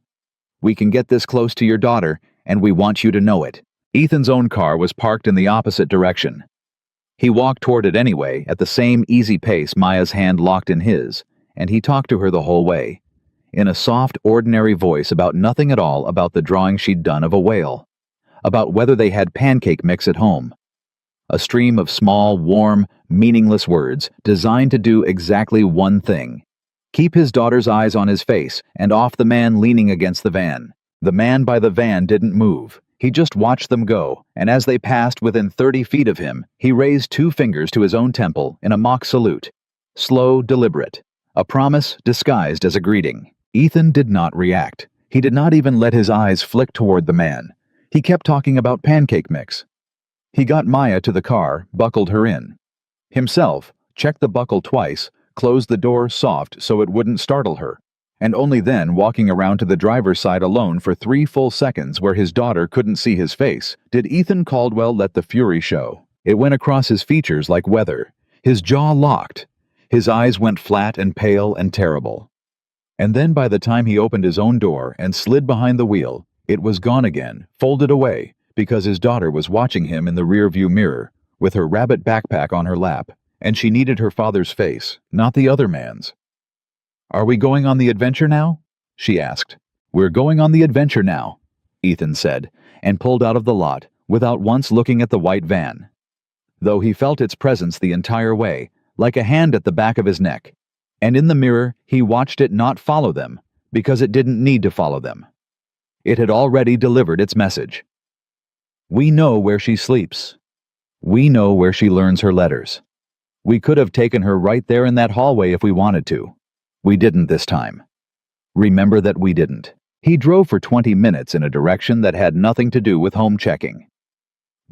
We can get this close to your daughter, and we want you to know it. Ethan's own car was parked in the opposite direction. He walked toward it anyway, at the same easy pace, Maya's hand locked in his, and he talked to her the whole way, in a soft, ordinary voice about nothing at all about the drawing she'd done of a whale, about whether they had pancake mix at home. A stream of small, warm, meaningless words designed to do exactly one thing: keep his daughter's eyes on his face and off the man leaning against the van. The man by the van didn't move. He just watched them go, and as they passed within 30 feet of him, he raised 2 fingers to his own temple in a mock salute. Slow, deliberate. A promise disguised as a greeting. Ethan did not react. He did not even let his eyes flick toward the man. He kept talking about pancake mix. He got Maya to the car, buckled her in. Himself, checked the buckle twice, closed the door soft so it wouldn't startle her, and only then, walking around to the driver's side alone for 3 full seconds where his daughter couldn't see his face, did Ethan Caldwell let the fury show. It went across his features like weather. His jaw locked. His eyes went flat and pale and terrible. And then by the time he opened his own door and slid behind the wheel, it was gone again, folded away, because his daughter was watching him in the rearview mirror, with her rabbit backpack on her lap, and she needed her father's face, not the other man's. "Are we going on the adventure now?" she asked. "We're going on the adventure now," Ethan said, and pulled out of the lot, without once looking at the white van, though he felt its presence the entire way, like a hand at the back of his neck. And in the mirror, he watched it not follow them, because it didn't need to follow them. It had already delivered its message. We know where she sleeps. We know where she learns her letters. We could have taken her right there in that hallway if we wanted to. We didn't this time. Remember that we didn't. He drove for 20 minutes in a direction that had nothing to do with home checking,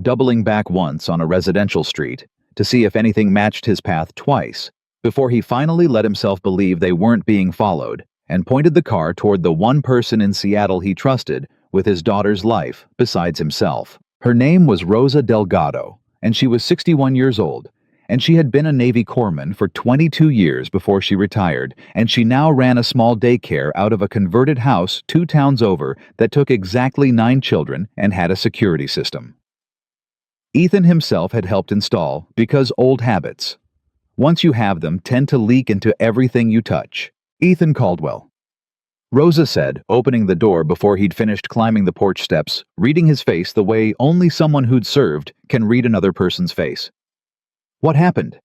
doubling back once on a residential street to see if anything matched his path twice, before he finally let himself believe they weren't being followed, and pointed the car toward the one person in Seattle he trusted with his daughter's life besides himself. Her name was Rosa Delgado, and she was 61 years old, and she had been a Navy corpsman for 22 years before she retired, and she now ran a small daycare out of a converted house 2 towns over that took exactly 9 children and had a security system Ethan himself had helped install, because old habits, once you have them, tend to leak into everything you touch. Ethan Caldwell. Rosa said, opening the door before he'd finished climbing the porch steps, reading his face the way only someone who'd served can read another person's face. "What happened?"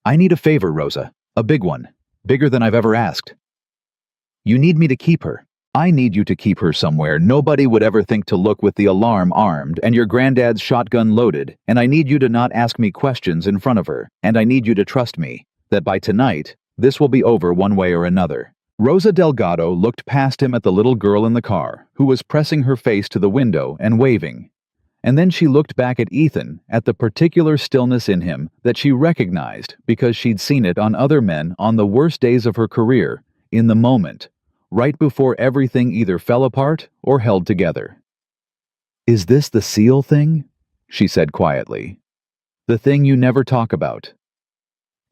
"I need a favor, Rosa. A big one. Bigger than I've ever asked. You need me to keep her. I need you to keep her somewhere nobody would ever think to look with the alarm armed and your granddad's shotgun loaded, and I need you to not ask me questions in front of her, and I need you to trust me, that by tonight, this will be over one way or another." Rosa Delgado looked past him at the little girl in the car, who was pressing her face to the window and waving. And then she looked back at Ethan, at the particular stillness in him that she recognized because she'd seen it on other men on the worst days of her career, in the moment, right before everything either fell apart or held together. "Is this the SEAL thing?" she said quietly. "The thing you never talk about."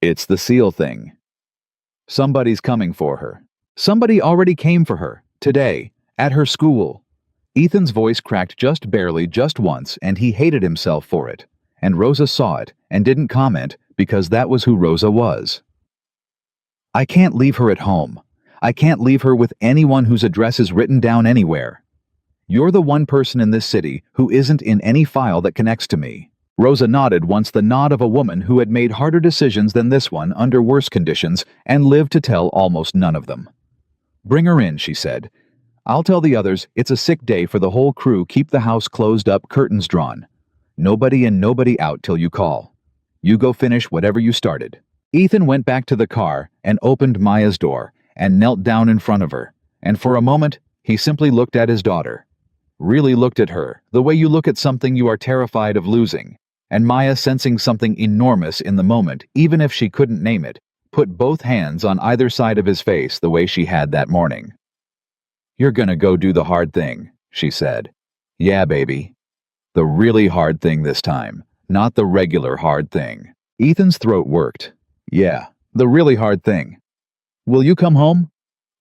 "It's the SEAL thing. Somebody's coming for her. Somebody already came for her, today, at her school." Ethan's voice cracked just barely, just once, and he hated himself for it. And Rosa saw it, and didn't comment, because that was who Rosa was. "I can't leave her at home. I can't leave her with anyone whose address is written down anywhere. You're the one person in this city who isn't in any file that connects to me." Rosa nodded once, the nod of a woman who had made harder decisions than this one under worse conditions and lived to tell almost none of them. "Bring her in," she said. "I'll tell the others it's a sick day for the whole crew. Keep the house closed up, curtains drawn. Nobody in, nobody out till you call. You go finish whatever you started." Ethan went back to the car and opened Maya's door and knelt down in front of her, and for a moment he simply looked at his daughter. Really looked at her, the way you look at something you are terrified of losing. And Maya, sensing something enormous in the moment, even if she couldn't name it, put both hands on either side of his face the way she had that morning. "You're gonna go do the hard thing," she said. "Yeah, baby. The really hard thing this time, not the regular hard thing." Ethan's throat worked. "Yeah, the really hard thing. Will you come home?"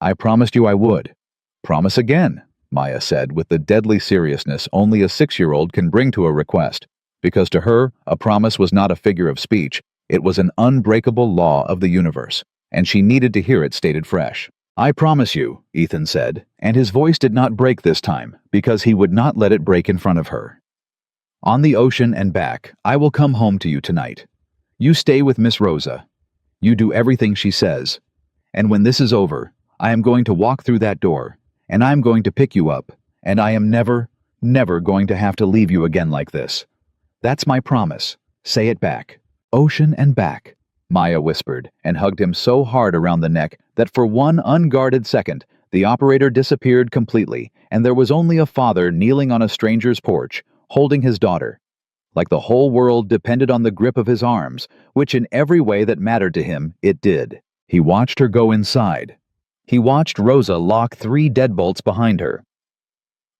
I promised you I would. Promise again, Maya said with the deadly seriousness only a 6-year-old can bring to a request, because to her, a promise was not a figure of speech, it was an unbreakable law of the universe, and she needed to hear it stated fresh. I promise you, Ethan said, and his voice did not break this time, because he would not let it break in front of her. On the ocean and back, I will come home to you tonight. You stay with Miss Rosa. You do everything she says. And when this is over, I am going to walk through that door, and I am going to pick you up, and I am never, never going to have to leave you again like this. That's my promise. Say it back. Ocean and back, Maya whispered, and hugged him so hard around the neck that for one unguarded second, the operator disappeared completely, and there was only a father kneeling on a stranger's porch, holding his daughter. Like the whole world depended on the grip of his arms, which in every way that mattered to him, it did. He watched her go inside. He watched Rosa lock 3 deadbolts behind her.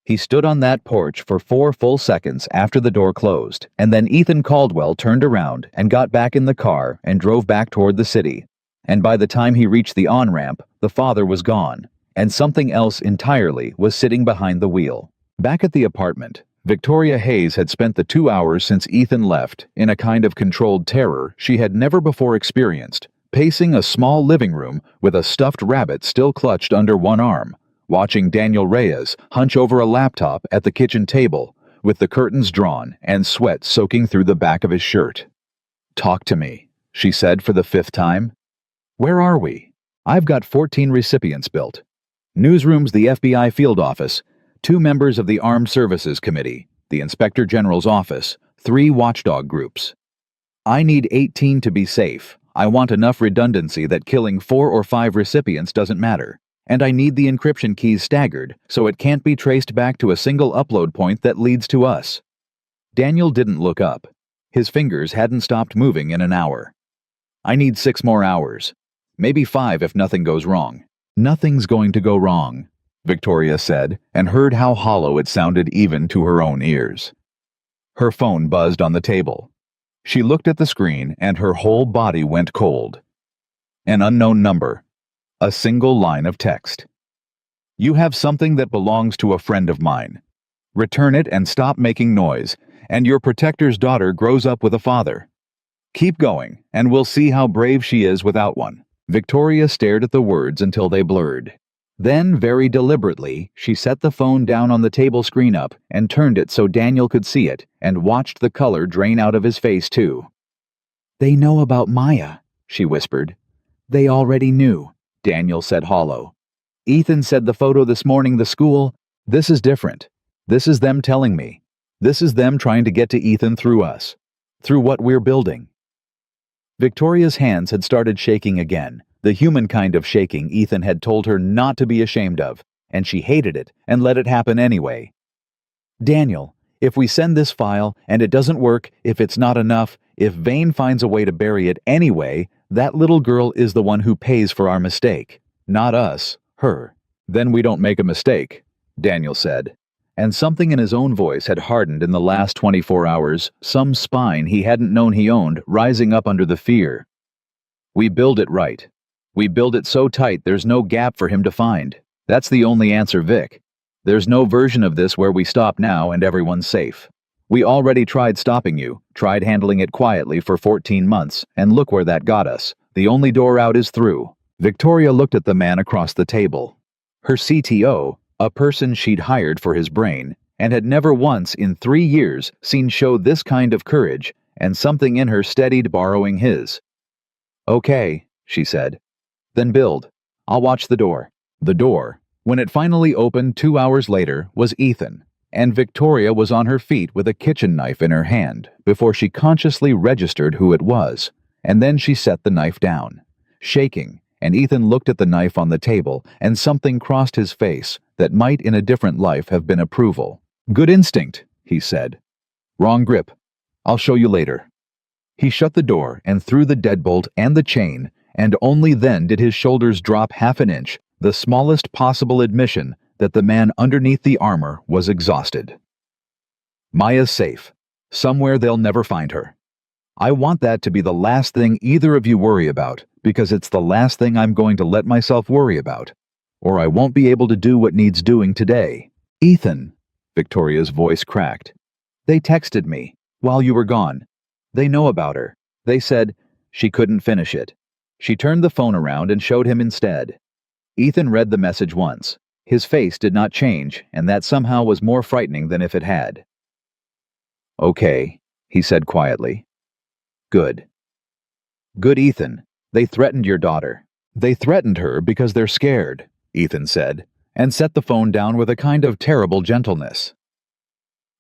He stood on that porch for 4 full seconds after the door closed, and then Ethan Caldwell turned around and got back in the car and drove back toward the city. And by the time he reached the on-ramp, the father was gone, and something else entirely was sitting behind the wheel. Back at the apartment, Victoria Hayes had spent the 2 hours since Ethan left in a kind of controlled terror she had never before experienced, pacing a small living room with a stuffed rabbit still clutched under one arm, watching Daniel Reyes hunch over a laptop at the kitchen table, with the curtains drawn and sweat soaking through the back of his shirt. Talk to me, she said for the 5th time. Where are we? I've got 14 recipients built. Newsroom's the FBI field office, 2 members of the Armed Services Committee, the Inspector General's office, 3 watchdog groups. I need 18 to be safe. I want enough redundancy that killing 4 or 5 recipients doesn't matter. And I need the encryption keys staggered so it can't be traced back to a single upload point that leads to us. Daniel didn't look up. His fingers hadn't stopped moving in an hour. I need 6 more hours. Maybe 5 if nothing goes wrong. Nothing's going to go wrong, Victoria said, and heard how hollow it sounded even to her own ears. Her phone buzzed on the table. She looked at the screen and her whole body went cold. An unknown number. A single line of text. You have something that belongs to a friend of mine. Return it and stop making noise, and your protector's daughter grows up with a father. Keep going, and we'll see how brave she is without one. Victoria stared at the words until they blurred. Then, very deliberately, she set the phone down on the table screen up and turned it so Daniel could see it, and watched the color drain out of his face too. They know about Maya, she whispered. They already knew. Daniel said hollow. Ethan said the photo this morning, the school. This is different. This is them telling me. This is them trying to get to Ethan through us. Through what we're building. Victoria's hands had started shaking again, the human kind of shaking Ethan had told her not to be ashamed of, and she hated it and let it happen anyway. Daniel, if we send this file and it doesn't work, if it's not enough, if Vane finds a way to bury it anyway, that little girl is the one who pays for our mistake. Not us, her. Then we don't make a mistake, Daniel said. And something in his own voice had hardened in the last 24 hours, some spine he hadn't known he owned rising up under the fear. We build it right. We build it so tight there's no gap for him to find. That's the only answer, Vic. There's no version of this where we stop now and everyone's safe. We already tried stopping you, tried handling it quietly for 14 months, and look where that got us. The only door out is through. Victoria looked at the man across the table. Her CTO, a person she'd hired for his brain, and had never once in 3 years seen show this kind of courage, and something in her steadied borrowing his. Okay, she said. Then build. I'll watch the door. The door, when it finally opened 2 hours later, was Ethan. And Victoria was on her feet with a kitchen knife in her hand before she consciously registered who it was, and then she set the knife down, shaking, and Ethan looked at the knife on the table, and something crossed his face that might in a different life have been approval. Good instinct, he said. Wrong grip. I'll show you later. He shut the door and threw the deadbolt and the chain, and only then did his shoulders drop half an inch, the smallest possible admission that the man underneath the armor was exhausted. Maya's safe. Somewhere they'll never find her. I want that to be the last thing either of you worry about, because it's the last thing I'm going to let myself worry about. or I won't be able to do what needs doing today. Ethan, Victoria's voice cracked. They texted me while you were gone. They know about her. They said she couldn't finish it. She turned the phone around and showed him instead. Ethan read the message once. His face did not change, and that somehow was more frightening than if it had. Okay, he said quietly. Good. Good, Ethan. They threatened your daughter. They threatened her because they're scared, Ethan said, and set the phone down with a kind of terrible gentleness.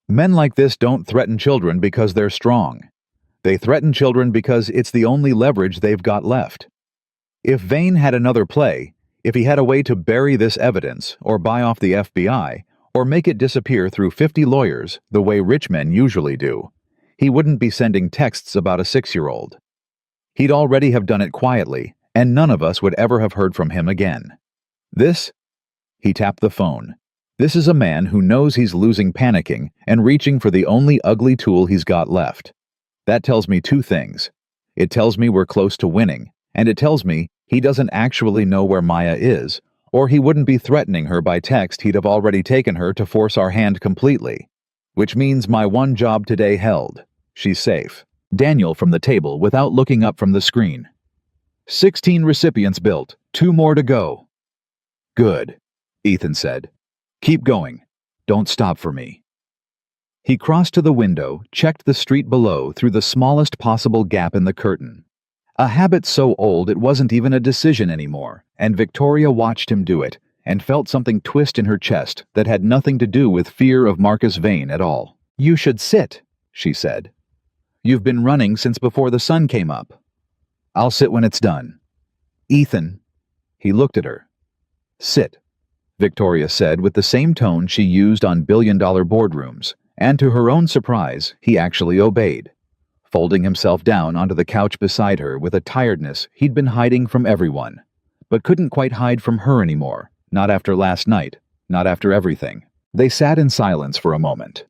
Men like this don't threaten children because they're strong. They threaten children because it's the only leverage they've got left. If Vane had another play, if he had a way to bury this evidence, or buy off the FBI, or make it disappear through 50 lawyers the way rich men usually do, he wouldn't be sending texts about a 6-year-old. He'd already have done it quietly, and none of us would ever have heard from him again. This? He tapped the phone. This is a man who knows he's losing, panicking, and reaching for the only ugly tool he's got left. That tells me two things. It tells me we're close to winning, and it tells me he doesn't actually know where Maya is, or he wouldn't be threatening her by text. He'd have already taken her to force our hand completely. Which means my one job today held. She's safe. Daniel from the table without looking up from the screen. 16 recipients built, 2 more to go. Good, Ethan said. Keep going. Don't stop for me. He crossed to the window, checked the street below through the smallest possible gap in the curtain. A habit so old it wasn't even a decision anymore, and Victoria watched him do it, and felt something twist in her chest that had nothing to do with fear of Marcus Vane at all. You should sit, she said. You've been running since before the sun came up. I'll sit when it's done. Ethan. He looked at her. Sit, Victoria said with the same tone she used on billion-dollar boardrooms, and to her own surprise, he actually obeyed, folding himself down onto the couch beside her with a tiredness he'd been hiding from everyone, but couldn't quite hide from her anymore, not after last night, not after everything. They sat in silence for a moment.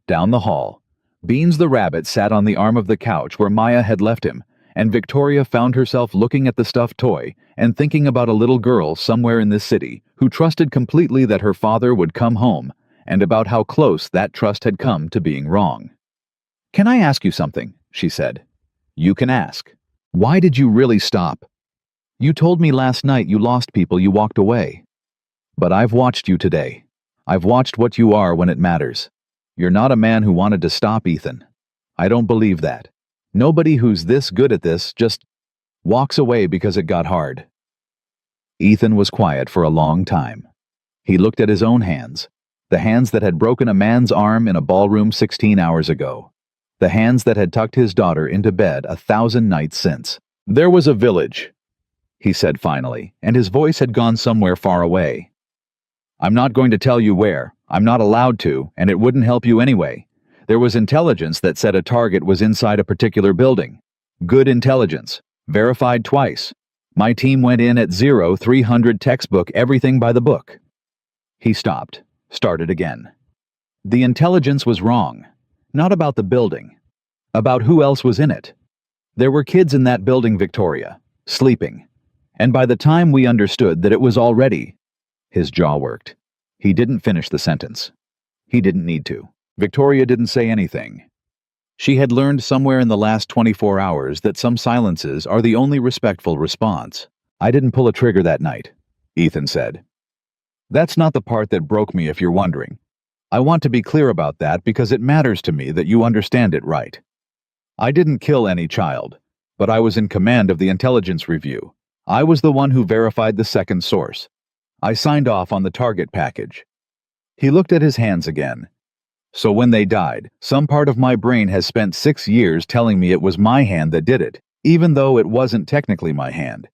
Down the hall, Beans the rabbit sat on the arm of the couch where Maya had left him, and Victoria found herself looking at the stuffed toy and thinking about a little girl somewhere in this city who trusted completely that her father would come home, and about how close that trust had come to being wrong. Can I ask you something? She said. You can ask. Why did you really stop? You told me last night you lost people, you walked away. But I've watched you today. I've watched what you are when it matters. You're not a man who wanted to stop, Ethan. I don't believe that. Nobody who's this good at this just walks away because it got hard. Ethan was quiet for a long time. He looked at his own hands, the hands that had broken a man's arm in a ballroom 16 hours ago, the hands that had tucked his daughter into bed 1,000 nights since. There was a village, he said finally, and his voice had gone somewhere far away. I'm not going to tell you where. I'm not allowed to, and it wouldn't help you anyway. There was intelligence that said a target was inside a particular building. Good intelligence. Verified twice. My team went in at 0300 textbook, everything by the book. He stopped, started again. The intelligence was wrong. Not about the building. About who else was in it. There were kids in that building, Victoria, sleeping. And by the time we understood that it was already... His jaw worked. He didn't finish the sentence. He didn't need to. Victoria didn't say anything. She had learned somewhere in the last 24 hours that some silences are the only respectful response. I didn't pull a trigger that night, Ethan said. That's not the part that broke me, if you're wondering. I want to be clear about that because it matters to me that you understand it right. I didn't kill any child, but I was in command of the intelligence review. I was the one who verified the second source. I signed off on the target package. He looked at his hands again. So when they died, some part of my brain has spent 6 years telling me it was my hand that did it, even though it wasn't technically my hand.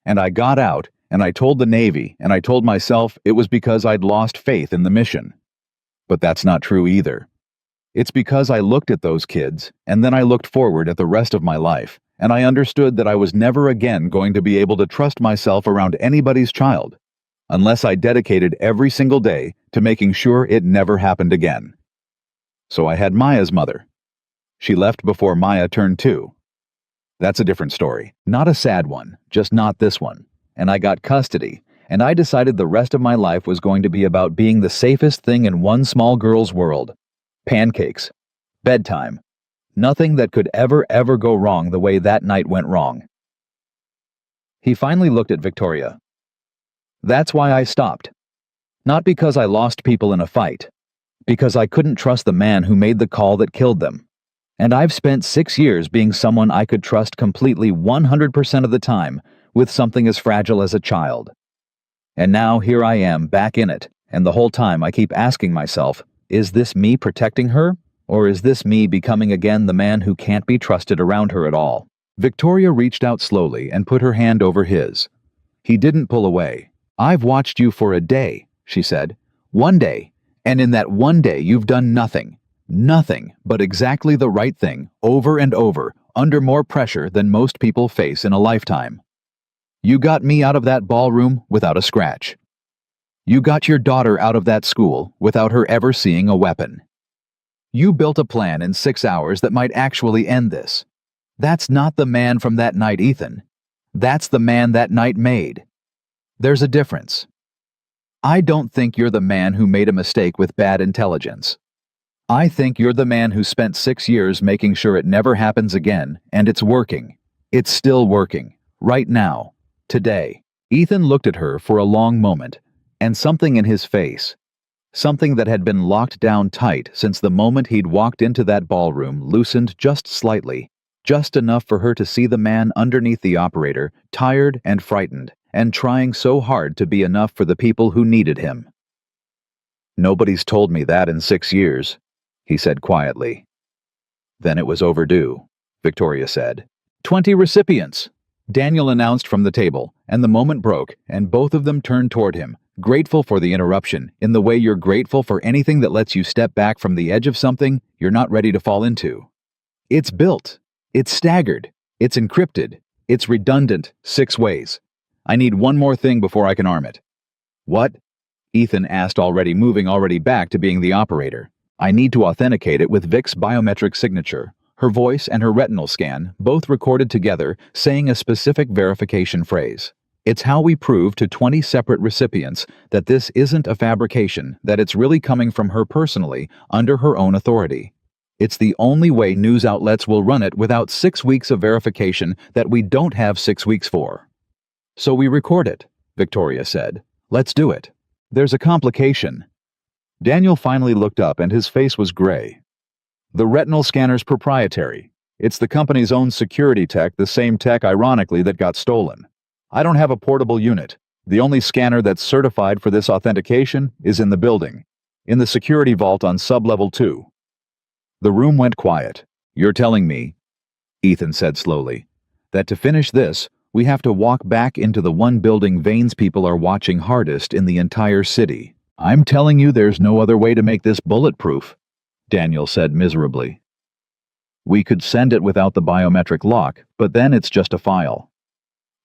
And I got out, and I told the Navy, and I told myself it was because I'd lost faith in the mission. But that's not true either. It's because I looked at those kids, and then I looked forward at the rest of my life, and I understood that I was never again going to be able to trust myself around anybody's child, unless I dedicated every single day to making sure it never happened again. So I had Maya's mother. She left before Maya turned 2. That's a different story. Not a sad one, just not this one. And I got custody, and I decided the rest of my life was going to be about being the safest thing in one small girl's world. Pancakes. Bedtime. Nothing that could ever go wrong the way that night went wrong. He finally looked at Victoria. That's why I stopped. Not because I lost people in a fight. Because I couldn't trust the man who made the call that killed them. And I've spent 6 years being someone I could trust completely 100% of the time with something as fragile as a child. And now here I am back in it, and the whole time I keep asking myself, is this me protecting her? Or is this me becoming again the man who can't be trusted around her at all? Victoria reached out slowly and put her hand over his. He didn't pull away. I've watched you for a day, she said. One day. And in that one day you've done nothing. Nothing but exactly the right thing, over and over, under more pressure than most people face in a lifetime. You got me out of that ballroom without a scratch. You got your daughter out of that school without her ever seeing a weapon. You built a plan in 6 hours that might actually end this. That's not the man from that night, Ethan. That's the man that night made. There's a difference. I don't think you're the man who made a mistake with bad intelligence. I think you're the man who spent 6 years making sure it never happens again, and it's working. It's still working. Right now. Today. Ethan looked at her for a long moment, and something in his face, something that had been locked down tight since the moment he'd walked into that ballroom, loosened just slightly, just enough for her to see the man underneath the operator, tired and frightened, and trying so hard to be enough for the people who needed him. Nobody's told me that in 6 years, he said quietly. Then it was overdue, Victoria said. 20 recipients, Daniel announced from the table, and the moment broke, and both of them turned toward him, grateful for the interruption, in the way you're grateful for anything that lets you step back from the edge of something you're not ready to fall into. It's built. It's staggered. It's encrypted. It's redundant 6 ways. I need one more thing before I can arm it. What? Ethan asked, moving back to being the operator. I need to authenticate it with Vic's biometric signature. Her voice and her retinal scan, both recorded together, saying a specific verification phrase. It's how we prove to 20 separate recipients that this isn't a fabrication, that it's really coming from her personally, under her own authority. It's the only way news outlets will run it without 6 weeks of verification that we don't have 6 weeks for. So we record it, Victoria said. Let's do it. There's a complication. Daniel finally looked up and his face was gray. The retinal scanner's proprietary. It's the company's own security tech, the same tech, ironically, that got stolen. I don't have a portable unit. The only scanner that's certified for this authentication is in the building, in the security vault on sub-level 2. The room went quiet. You're telling me, Ethan said slowly, that to finish this, we have to walk back into the one building Vane's people are watching hardest in the entire city. I'm telling you there's no other way to make this bulletproof, Daniel said miserably. We could send it without the biometric lock, but then it's just a file.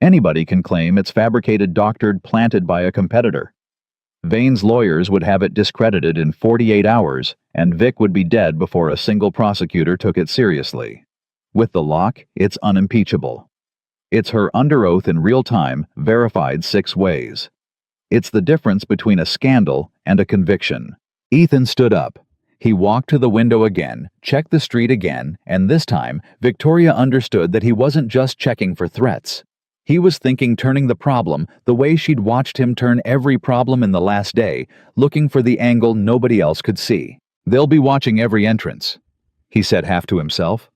Anybody can claim it's fabricated, doctored, planted by a competitor. Vane's lawyers would have it discredited in 48 hours, and Vic would be dead before a single prosecutor took it seriously. With the lock, it's unimpeachable. It's her under oath in real time, verified 6 ways. It's the difference between a scandal and a conviction. Ethan stood up. He walked to the window again, checked the street again, and this time, Victoria understood that he wasn't just checking for threats. He was thinking, turning the problem the way she'd watched him turn every problem in the last day, looking for the angle nobody else could see. They'll be watching every entrance, he said half to himself.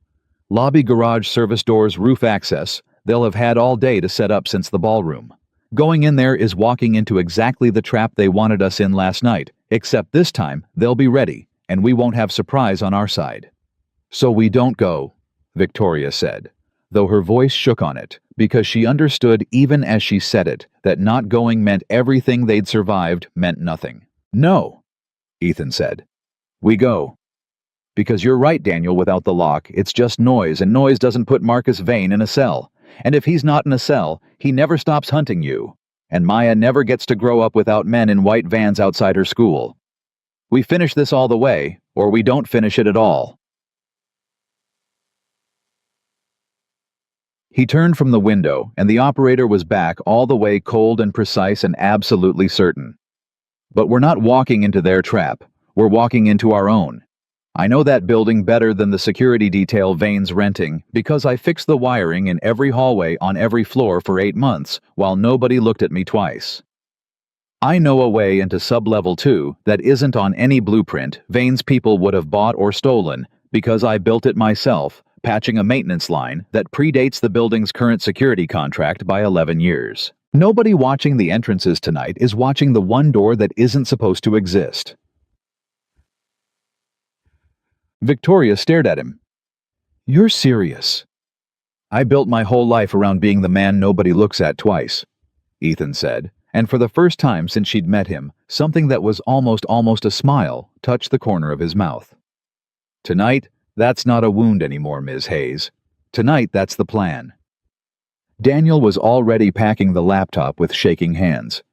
Lobby, garage, service doors, roof access, they'll have had all day to set up since the ballroom. Going in there is walking into exactly the trap they wanted us in last night, except this time they'll be ready, and we won't have surprise on our side. So we don't go, Victoria said, though her voice shook on it, because she understood even as she said it that not going meant everything they'd survived meant nothing. No, Ethan said. We go. Because you're right, Daniel, without the lock, it's just noise, and noise doesn't put Marcus Vane in a cell. And if he's not in a cell, he never stops hunting you. And Maya never gets to grow up without men in white vans outside her school. We finish this all the way, or we don't finish it at all. He turned from the window, and the operator was back all the way, cold and precise and absolutely certain. But we're not walking into their trap. We're walking into our own. I know that building better than the security detail Vane's renting because I fixed the wiring in every hallway on every floor for 8 months while nobody looked at me twice. I know a way into sub-level 2 that isn't on any blueprint Vane's people would have bought or stolen because I built it myself, patching a maintenance line that predates the building's current security contract by 11 years. Nobody watching the entrances tonight is watching the one door that isn't supposed to exist. Victoria stared at him. You're serious. I built my whole life around being the man nobody looks at twice, Ethan said, and for the first time since she'd met him, something that was almost a smile touched the corner of his mouth. Tonight, that's not a wound anymore, Ms. Hayes. Tonight, that's the plan. Daniel was already packing the laptop with shaking hands.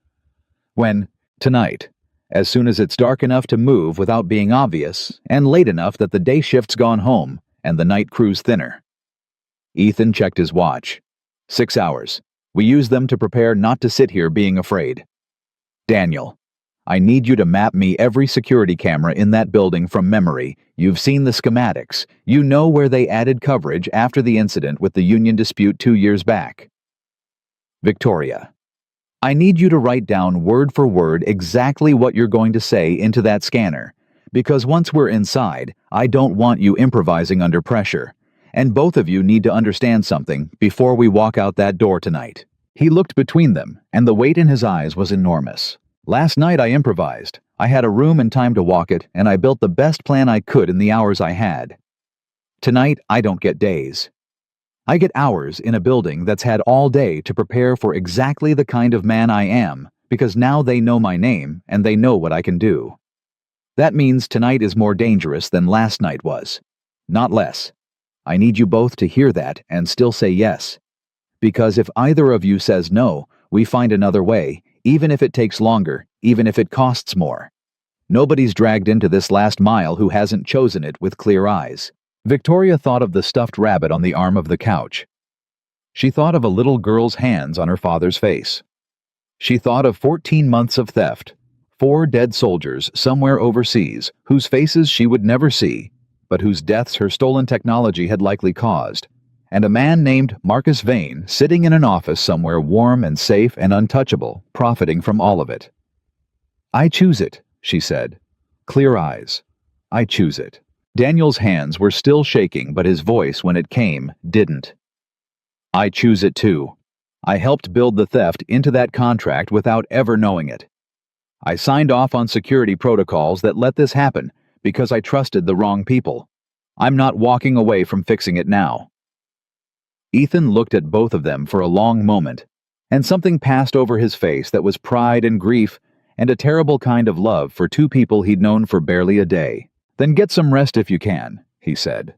Tonight, as soon as it's dark enough to move without being obvious, and late enough that the day shift's gone home and the night crew's thinner. Ethan checked his watch. 6 hours. We use them to prepare not to sit here being afraid. Daniel, I need you to map me every security camera in that building from memory. You've seen the schematics. You know where they added coverage after the incident with the union dispute 2 years back. Victoria, I need you to write down word for word exactly what you're going to say into that scanner, because once we're inside, I don't want you improvising under pressure. And both of you need to understand something before we walk out that door tonight. He looked between them, and the weight in his eyes was enormous. Last night I improvised. I had a room and time to walk it, and I built the best plan I could in the hours I had. Tonight, I don't get days. I get hours in a building that's had all day to prepare for exactly the kind of man I am, because now they know my name and they know what I can do. That means tonight is more dangerous than last night was, not less. I need you both to hear that and still say yes. Because if either of you says no, we find another way, even if it takes longer, even if it costs more. Nobody's dragged into this last mile who hasn't chosen it with clear eyes. Victoria thought of the stuffed rabbit on the arm of the couch. She thought of a little girl's hands on her father's face. She thought of 14 months of theft, 4 dead soldiers somewhere overseas whose faces she would never see, but whose deaths her stolen technology had likely caused, and a man named Marcus Vane sitting in an office somewhere warm and safe and untouchable, profiting from all of it. I choose it, she said. Clear eyes. I choose it. Daniel's hands were still shaking, but his voice, when it came, didn't. I choose it too. I helped build the theft into that contract without ever knowing it. I signed off on security protocols that let this happen because I trusted the wrong people. I'm not walking away from fixing it now. Ethan looked at both of them for a long moment, and something passed over his face that was pride and grief and a terrible kind of love for 2 people he'd known for barely a day. Then get some rest if you can, he said.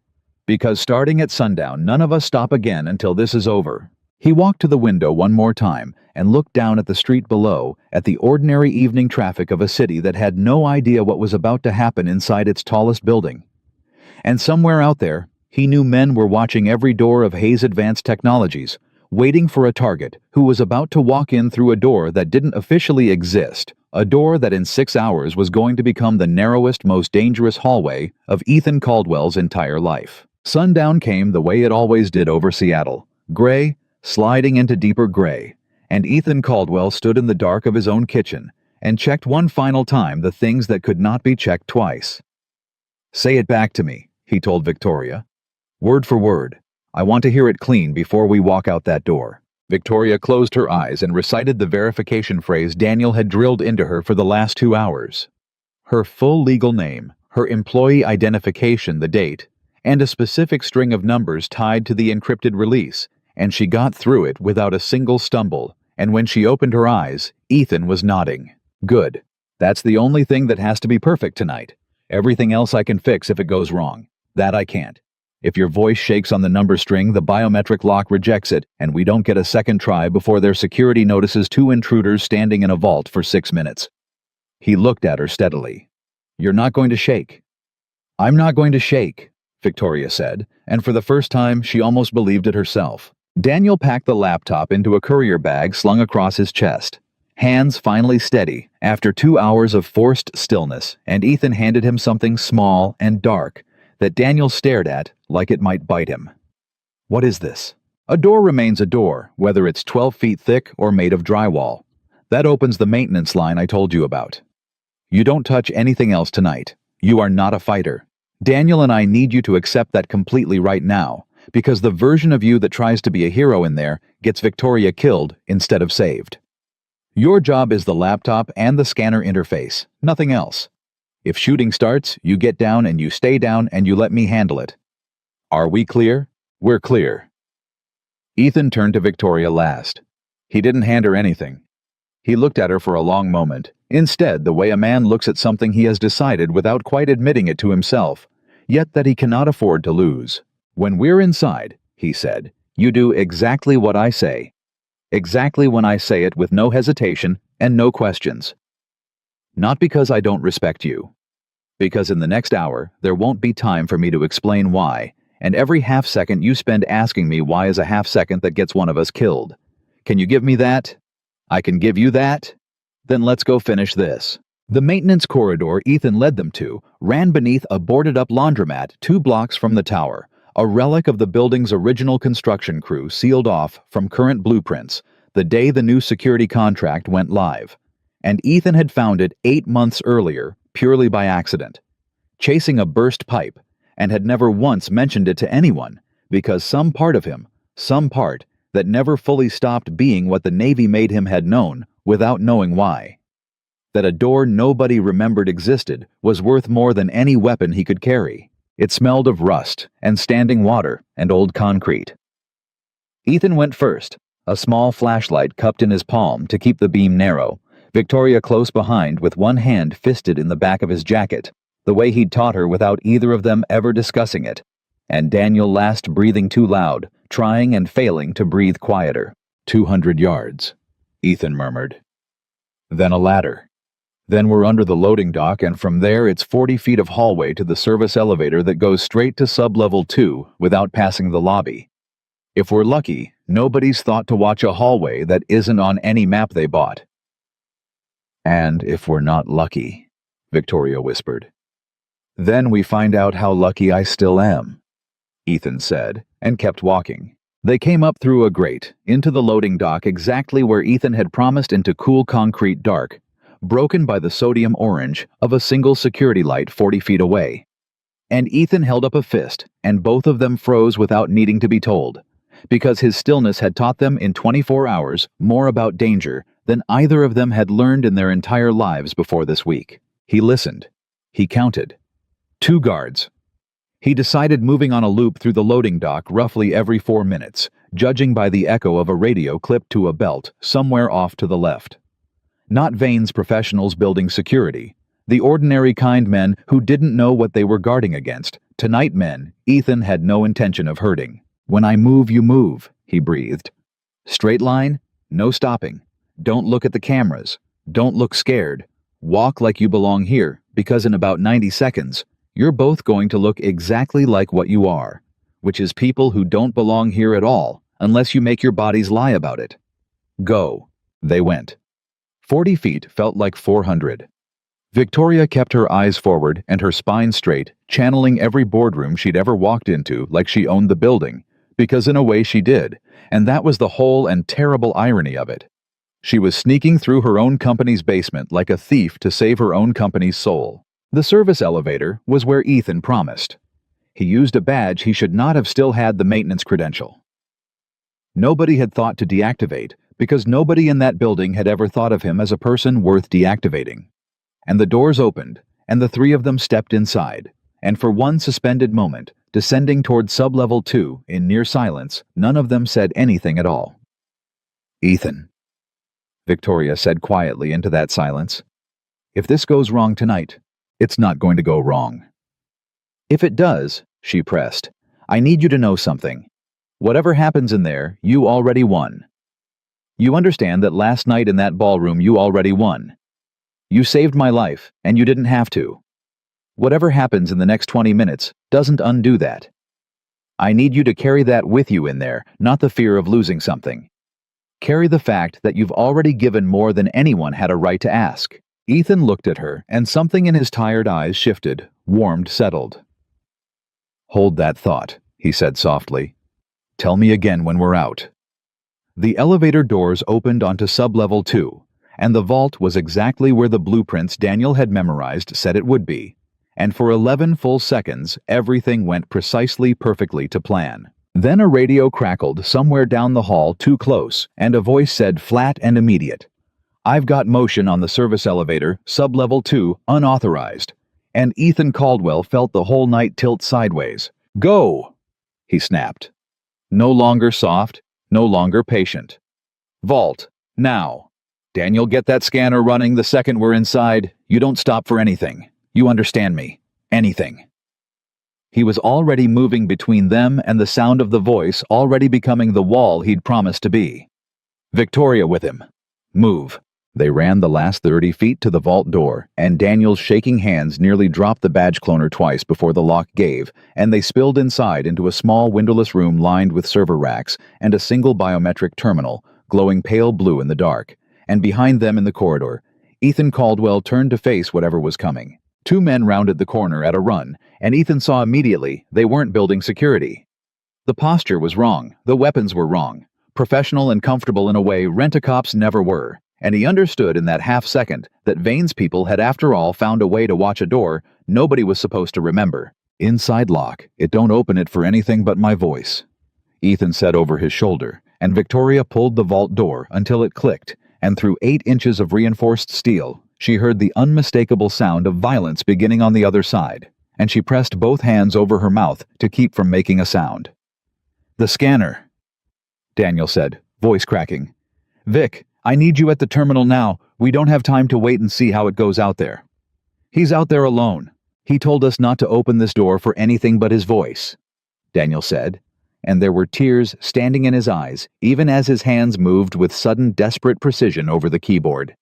Because starting at sundown, none of us stop again until this is over. He walked to the window one more time and looked down at the street below, at the ordinary evening traffic of a city that had no idea what was about to happen inside its tallest building. And somewhere out there, he knew men were watching every door of Hayes Advanced Technologies, waiting for a target who was about to walk in through a door that didn't officially exist, a door that in 6 hours was going to become the narrowest, most dangerous hallway of Ethan Caldwell's entire life. Sundown came the way it always did over Seattle, gray, sliding into deeper gray, and Ethan Caldwell stood in the dark of his own kitchen and checked one final time the things that could not be checked twice. Say it back to me, he told Victoria. Word for word. I want to hear it clean before we walk out that door. Victoria closed her eyes and recited the verification phrase Daniel had drilled into her for the last 2 hours. Her full legal name, her employee identification, the date, and a specific string of numbers tied to the encrypted release, and she got through it without a single stumble, and when she opened her eyes, Ethan was nodding. Good. That's the only thing that has to be perfect tonight. Everything else I can fix if it goes wrong. That I can't. If your voice shakes on the number string, the biometric lock rejects it, and we don't get a second try before their security notices 2 intruders standing in a vault for 6 minutes. He looked at her steadily. You're not going to shake. I'm not going to shake, Victoria said, and for the first time she almost believed it herself. Daniel packed the laptop into a courier bag slung across his chest. Hands finally steady after 2 hours of forced stillness, and Ethan handed him something small and dark that Daniel stared at like it might bite him. What is this? A door remains a door, whether it's 12 feet thick or made of drywall. That opens the maintenance line I told you about. You don't touch anything else tonight. You are not a fighter. Daniel and I need you to accept that completely right now, because the version of you that tries to be a hero in there gets Victoria killed instead of saved. Your job is the laptop and the scanner interface, nothing else. If shooting starts, you get down and you stay down and you let me handle it. Are we clear? We're clear. Ethan turned to Victoria last. He didn't hand her anything. He looked at her for a long moment, instead the way a man looks at something he has decided without quite admitting it to himself, yet that he cannot afford to lose. When we're inside, he said, you do exactly what I say. Exactly when I say it with no hesitation and no questions. Not because I don't respect you. Because in the next hour, there won't be time for me to explain why, and every half second you spend asking me why is a half second that gets one of us killed. Can you give me that? I can give you that? Then let's go finish this. The maintenance corridor Ethan led them to ran beneath a boarded-up laundromat 2 blocks from the tower, a relic of the building's original construction crew sealed off from current blueprints the day the new security contract went live. And Ethan had found it 8 months earlier, purely by accident, chasing a burst pipe, and had never once mentioned it to anyone, because some part of him, some part that never fully stopped being what the Navy made him had known, without knowing why. That a door nobody remembered existed was worth more than any weapon he could carry. It smelled of rust and standing water and old concrete. Ethan went first, a small flashlight cupped in his palm to keep the beam narrow, Victoria close behind with one hand fisted in the back of his jacket, the way he'd taught her without either of them ever discussing it, and Daniel last breathing too loud, trying and failing to breathe quieter. 200 yards, Ethan murmured. Then a ladder. Then we're under the loading dock, and from there it's 40 feet of hallway to the service elevator that goes straight to sub-level 2 without passing the lobby. If we're lucky, nobody's thought to watch a hallway that isn't on any map they bought. And if we're not lucky, Victoria whispered. Then we find out how lucky I still am, Ethan said, and kept walking. They came up through a grate, into the loading dock exactly where Ethan had promised, into cool concrete dark, broken by the sodium orange of a single security light 40 feet away. And Ethan held up a fist, and both of them froze without needing to be told, because his stillness had taught them in 24 hours more about danger than either of them had learned in their entire lives before this week. He listened. He counted. 2 guards. He decided moving on a loop through the loading dock roughly every 4 minutes, judging by the echo of a radio clipped to a belt somewhere off to the left. Not Vane's professionals building security, the ordinary kind men who didn't know what they were guarding against, tonight men Ethan had no intention of hurting. When I move, you move, he breathed. Straight line, no stopping. Don't look at the cameras. Don't look scared. Walk like you belong here, because in about 90 seconds, you're both going to look exactly like what you are, which is people who don't belong here at all, unless you make your bodies lie about it. Go. They went. 40 feet felt like 400. Victoria kept her eyes forward and her spine straight, channeling every boardroom she'd ever walked into like she owned the building, because in a way she did, and that was the whole and terrible irony of it. She was sneaking through her own company's basement like a thief to save her own company's soul. The service elevator was where Ethan promised. He used a badge he should not have still had the maintenance credential. Nobody had thought to deactivate, because nobody in that building had ever thought of him as a person worth deactivating. And the doors opened, and the 3 of them stepped inside, and for one suspended moment, descending toward sub-level 2 in near silence, none of them said anything at all. Ethan, Victoria said quietly into that silence, if this goes wrong tonight, it's not going to go wrong. If it does, she pressed, I need you to know something. Whatever happens in there, you already won. You understand that last night in that ballroom you already won. You saved my life, and you didn't have to. Whatever happens in the next 20 minutes doesn't undo that. I need you to carry that with you in there, not the fear of losing something. Carry the fact that you've already given more than anyone had a right to ask. Ethan looked at her, and something in his tired eyes shifted, warmed, settled. Hold that thought, he said softly. Tell me again when we're out. The elevator doors opened onto sublevel 2, and the vault was exactly where the blueprints Daniel had memorized said it would be. And for 11 full seconds, everything went precisely perfectly to plan. Then a radio crackled somewhere down the hall too close, and a voice said flat and immediate, "I've got motion on the service elevator, sublevel 2, unauthorized." And Ethan Caldwell felt the whole night tilt sideways. "Go!" he snapped. No longer soft, no longer patient. "Vault, now. Daniel, get that scanner running the second we're inside. You don't stop for anything. You understand me. Anything." He was already moving between them and the sound of the voice already becoming the wall he'd promised to be. Victoria with him. Move. They ran the last 30 feet to the vault door, and Daniel's shaking hands nearly dropped the badge cloner twice before the lock gave, and they spilled inside into a small windowless room lined with server racks and a single biometric terminal, glowing pale blue in the dark. And behind them in the corridor, Ethan Caldwell turned to face whatever was coming. 2 men rounded the corner at a run, and Ethan saw immediately they weren't building security. The posture was wrong, the weapons were wrong, professional and comfortable in a way rent-a-cops never were. And he understood in that half-second that Vane's people had after all found a way to watch a door nobody was supposed to remember. "Inside lock. It don't open it for anything but my voice," Ethan said over his shoulder, and Victoria pulled the vault door until it clicked, and through 8 inches of reinforced steel, she heard the unmistakable sound of violence beginning on the other side, and she pressed both hands over her mouth to keep from making a sound. "The scanner," Daniel said, voice cracking. "Vic, I need you at the terminal now. We don't have time to wait and see how it goes out there." "He's out there alone. He told us not to open this door for anything but his voice," Daniel said, and there were tears standing in his eyes, even as his hands moved with sudden desperate precision over the keyboard.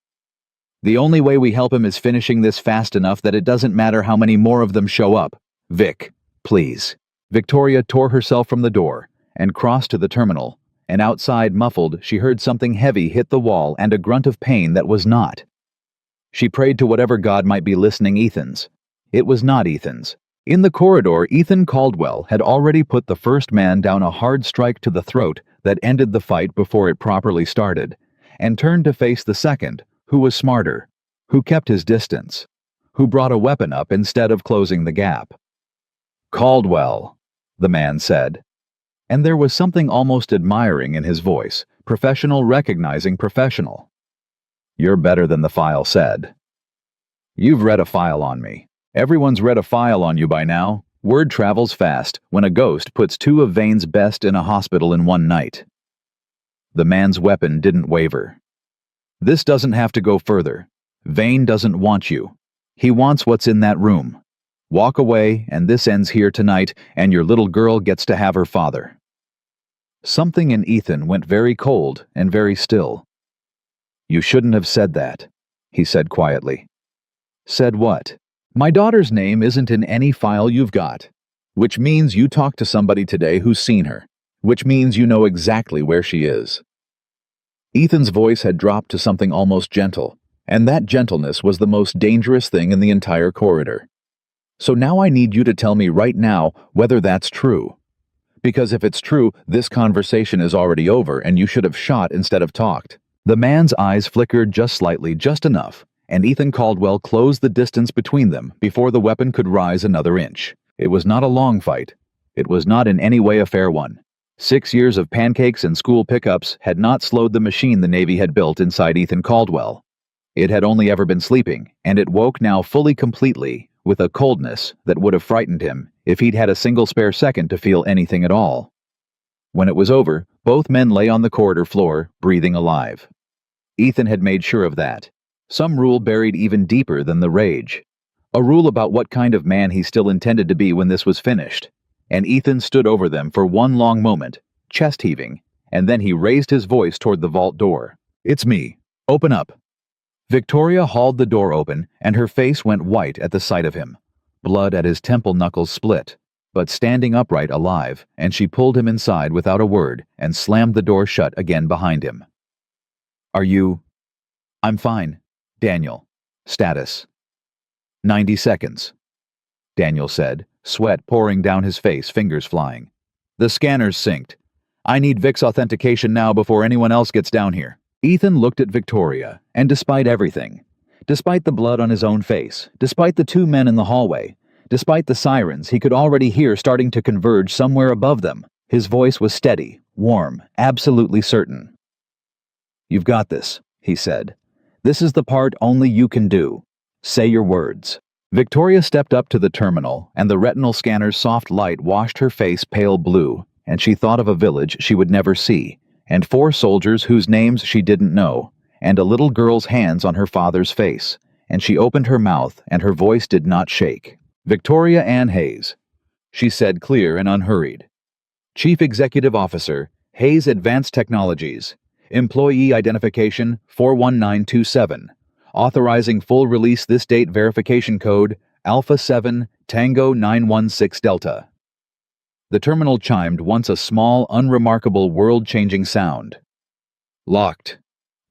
"The only way we help him is finishing this fast enough that it doesn't matter how many more of them show up. Vic, please." Victoria tore herself from the door and crossed to the terminal, and outside, muffled, she heard something heavy hit the wall and a grunt of pain that was not. She prayed to whatever god might be listening Ethan's. It was not Ethan's. In the corridor, Ethan Caldwell had already put the first man down a hard strike to the throat that ended the fight before it properly started, and turned to face the second, who was smarter, who kept his distance, who brought a weapon up instead of closing the gap. "Caldwell," the man said. And there was something almost admiring in his voice, professional recognizing professional. "You're better than the file said." "You've read a file on me. Everyone's read a file on you by now. Word travels fast when a ghost puts 2 of Vane's best in a hospital in one night." The man's weapon didn't waver. "This doesn't have to go further. Vane doesn't want you. He wants what's in that room. Walk away, and this ends here tonight, and your little girl gets to have her father." Something in Ethan went very cold and very still. "You shouldn't have said that," he said quietly. "Said what?" "My daughter's name isn't in any file you've got, which means you talked to somebody today who's seen her, which means you know exactly where she is." Ethan's voice had dropped to something almost gentle, and that gentleness was the most dangerous thing in the entire corridor. "So now I need you to tell me right now whether that's true. Because if it's true, this conversation is already over and you should have shot instead of talked." The man's eyes flickered just slightly, just enough, and Ethan Caldwell closed the distance between them before the weapon could rise another inch. It was not a long fight. It was not in any way a fair one. 6 years of pancakes and school pickups had not slowed the machine the Navy had built inside Ethan Caldwell. It had only ever been sleeping, and it woke now fully completely, with a coldness that would have frightened him if he'd had a single spare second to feel anything at all. When it was over, both men lay on the corridor floor, breathing alive. Ethan had made sure of that. Some rule buried even deeper than the rage. A rule about what kind of man he still intended to be when this was finished. And Ethan stood over them for one long moment, chest heaving, and then he raised his voice toward the vault door. "It's me. Open up." Victoria hauled the door open, and her face went white at the sight of him. Blood at his temple knuckles split. but standing upright alive, and she pulled him inside without a word and slammed the door shut again behind him. "Are you—" "I'm fine. Daniel. Status." 90 seconds. Daniel said, sweat pouring down his face, fingers flying. "The scanner's synced. I need Vic's authentication now before anyone else gets down here." Ethan looked at Victoria, and despite everything, despite the blood on his own face, despite the two men in the hallway, despite the sirens he could already hear starting to converge somewhere above them, his voice was steady, warm, absolutely certain. "You've got this," he said. "This is the part only you can do. Say your words." Victoria stepped up to the terminal, and the retinal scanner's soft light washed her face pale blue, and she thought of a village she would never see, and 4 soldiers whose names she didn't know, and a little girl's hands on her father's face, and she opened her mouth and her voice did not shake. "Victoria Ann Hayes," she said, clear and unhurried. "Chief Executive Officer, Hayes Advanced Technologies. Employee Identification 41927. Authorizing full release this date verification code Alpha 7 Tango 916 Delta." The terminal chimed once, a small, unremarkable, world-changing sound. "Locked,"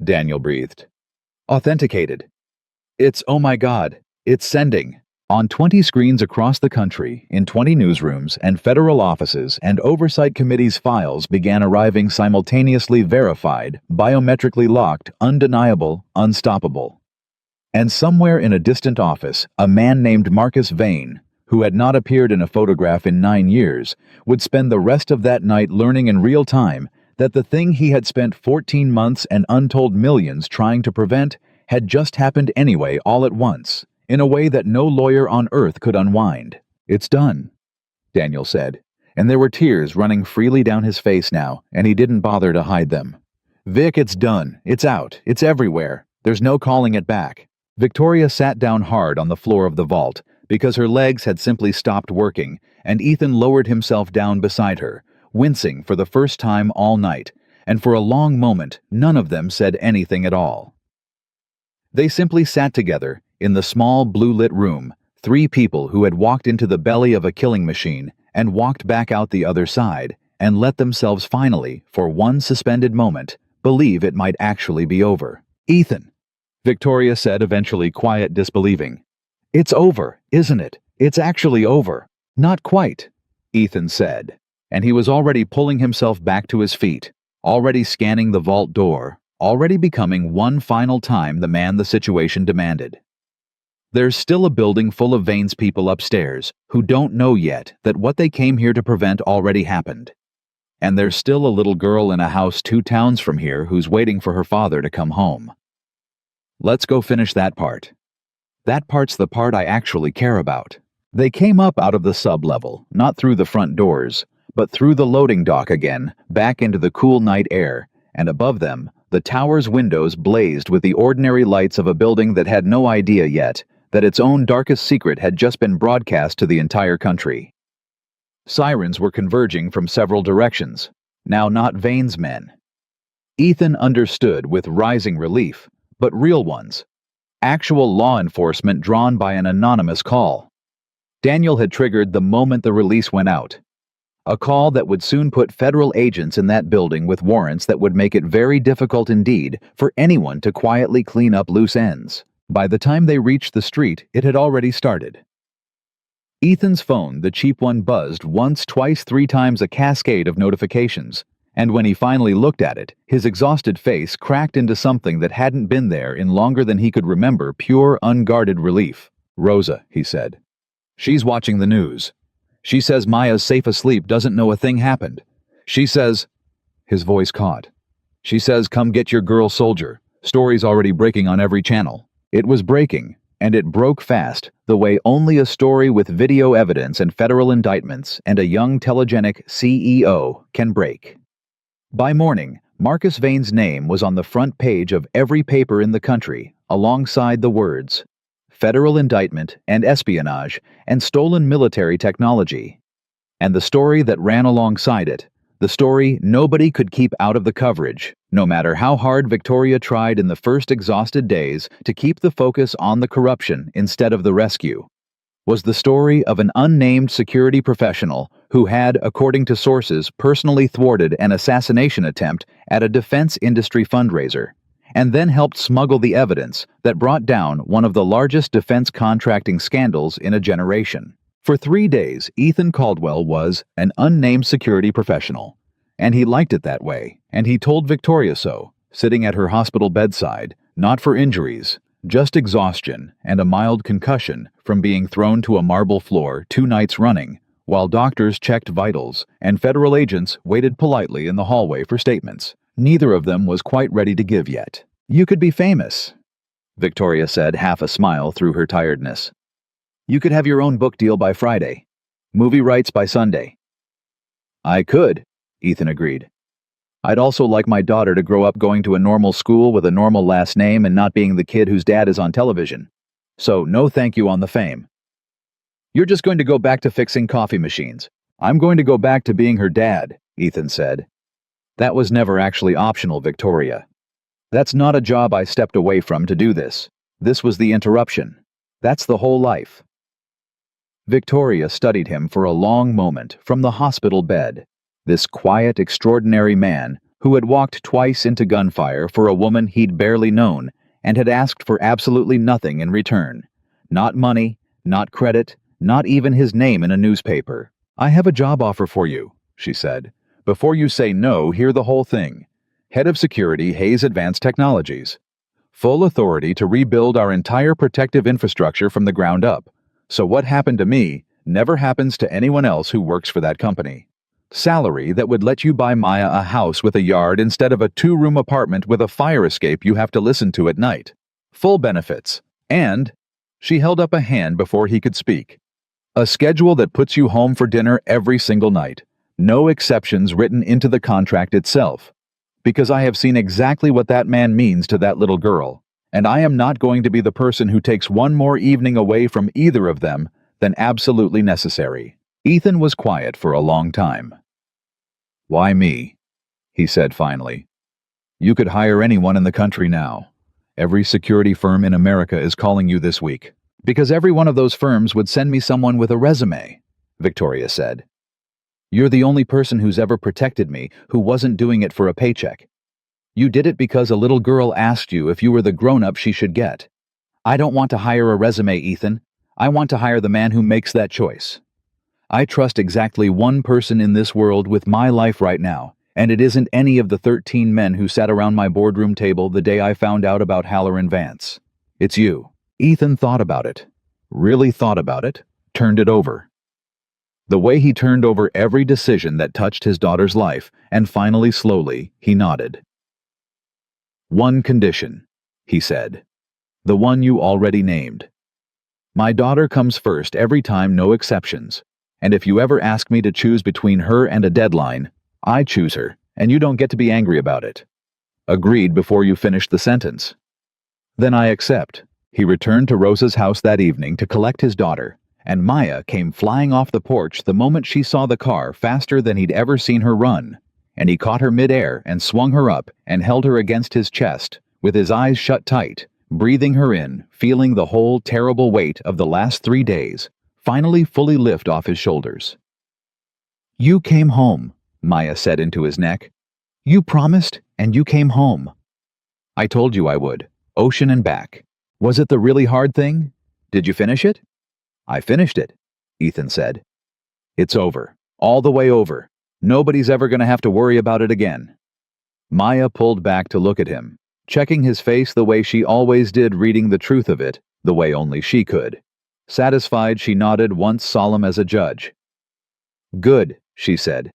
Daniel breathed. "Authenticated. It's, oh my God, it's sending." On 20 screens across the country, in 20 newsrooms and federal offices and oversight committees, files began arriving simultaneously, verified, biometrically locked, undeniable, unstoppable. And somewhere in a distant office, a man named Marcus Vane, who had not appeared in a photograph in 9 years, would spend the rest of that night learning in real time that the thing he had spent 14 months and untold millions trying to prevent had just happened anyway, all at once, in a way that no lawyer on earth could unwind. "It's done," Daniel said, and there were tears running freely down his face now, and he didn't bother to hide them. "Vic, it's done. It's out. It's everywhere. There's no calling it back." Victoria sat down hard on the floor of the vault because her legs had simply stopped working, and Ethan lowered himself down beside her, wincing for the first time all night, and for a long moment none of them said anything at all. They simply sat together in the small blue-lit room, 3 people who had walked into the belly of a killing machine and walked back out the other side, and let themselves finally, for one suspended moment, believe it might actually be over. "Ethan," Victoria said, eventually, quiet, disbelieving. "It's over, isn't it? It's actually over." "Not quite," Ethan said, and he was already pulling himself back to his feet, already scanning the vault door, already becoming one final time the man the situation demanded. "There's still a building full of Vane's people upstairs who don't know yet that what they came here to prevent already happened. And there's still a little girl in a house 2 towns from here who's waiting for her father to come home. Let's go finish that part. That part's the part I actually care about." They came up out of the sub-level, not through the front doors, but through the loading dock again, back into the cool night air, and above them, the tower's windows blazed with the ordinary lights of a building that had no idea yet that its own darkest secret had just been broadcast to the entire country. Sirens were converging from several directions, now not Vane's men. Ethan understood with rising relief, but real ones. Actual law enforcement drawn by an anonymous call. Daniel had triggered the moment the release went out. A call that would soon put federal agents in that building with warrants that would make it very difficult indeed for anyone to quietly clean up loose ends. By the time they reached the street, it had already started. Ethan's phone, the cheap one, buzzed once, twice, 3 times, a cascade of notifications, and when he finally looked at it, his exhausted face cracked into something that hadn't been there in longer than he could remember, pure, unguarded relief. "Rosa," he said. "She's watching the news. She says Maya's safe asleep, doesn't know a thing happened. She says—" His voice caught. "She says, come get your girl soldier. Story's already breaking on every channel." It was breaking, and it broke fast, the way only a story with video evidence and federal indictments and a young telegenic CEO can break. By morning, Marcus Vane's name was on the front page of every paper in the country, alongside the words, "Federal indictment and espionage and stolen military technology." And the story that ran alongside it, the story nobody could keep out of the coverage, no matter how hard Victoria tried in the first exhausted days to keep the focus on the corruption instead of the rescue. was the story of an unnamed security professional who had, according to sources, personally thwarted an assassination attempt at a defense industry fundraiser, and then helped smuggle the evidence that brought down one of the largest defense contracting scandals in a generation. For 3 days, Ethan Caldwell was an unnamed security professional, and he liked it that way, and he told Victoria so, sitting at her hospital bedside, not for injuries, just exhaustion and a mild concussion from being thrown to a marble floor 2 nights running, while doctors checked vitals and federal agents waited politely in the hallway for statements. Neither of them was quite ready to give yet. "You could be famous," Victoria said, half a smile through her tiredness. "You could have your own book deal by Friday. Movie rights by Sunday." "I could," Ethan agreed. "I'd also like my daughter to grow up going to a normal school with a normal last name and not being the kid whose dad is on television. So no thank you on the fame." "You're just going to go back to fixing coffee machines. I'm going to go back to being her dad," Ethan said. "That was never actually optional, Victoria. That's not a job I stepped away from to do this. This was the interruption. That's the whole life." Victoria studied him for a long moment from the hospital bed. This quiet, extraordinary man who had walked twice into gunfire for a woman he'd barely known and had asked for absolutely nothing in return. Not money, not credit, not even his name in a newspaper. "I have a job offer for you," she said. "Before you say no, hear the whole thing. Head of Security, Hayes Advanced Technologies. Full authority to rebuild our entire protective infrastructure from the ground up. So what happened to me never happens to anyone else who works for that company. Salary that would let you buy Maya a house with a yard instead of a 2-room apartment with a fire escape you have to listen to at night. Full benefits. And," she held up a hand before he could speak, "a schedule that puts you home for dinner every single night. No exceptions written into the contract itself. Because I have seen exactly what that man means to that little girl, and I am not going to be the person who takes one more evening away from either of them than absolutely necessary." Ethan was quiet for a long time. "Why me?" he said finally. "You could hire anyone in the country now. Every security firm in America is calling you this week." "Because every one of those firms would send me someone with a resume," Victoria said. "You're the only person who's ever protected me who wasn't doing it for a paycheck. You did it because a little girl asked you if you were the grown-up she should get. I don't want to hire a resume, Ethan. I want to hire the man who makes that choice. I trust exactly one person in this world with my life right now, and it isn't any of the 13 men who sat around my boardroom table the day I found out about Halloran Vance. It's you." Ethan thought about it, really thought about it, turned it over. The way he turned over every decision that touched his daughter's life, and finally, slowly, he nodded. "One condition," he said. "The one you already named. My daughter comes first every time, no exceptions. And if you ever ask me to choose between her and a deadline, I choose her, and you don't get to be angry about it." Agreed before you finished the sentence. "Then I accept." He returned to Rosa's house that evening to collect his daughter, and Maya came flying off the porch the moment she saw the car faster than he'd ever seen her run, and he caught her midair and swung her up and held her against his chest, with his eyes shut tight, breathing her in, feeling the whole terrible weight of the last 3 days finally fully lift off his shoulders. "You came home," Maya said into his neck. "You promised, and you came home." "I told you I would. Ocean and back. Was it the really hard thing? Did you finish it?" "I finished it," Ethan said. "It's over. All the way over. Nobody's ever going to have to worry about it again." Maya pulled back to look at him, checking his face the way she always did, reading the truth of it, the way only she could. Satisfied, she nodded, once solemn as a judge. "Good," she said.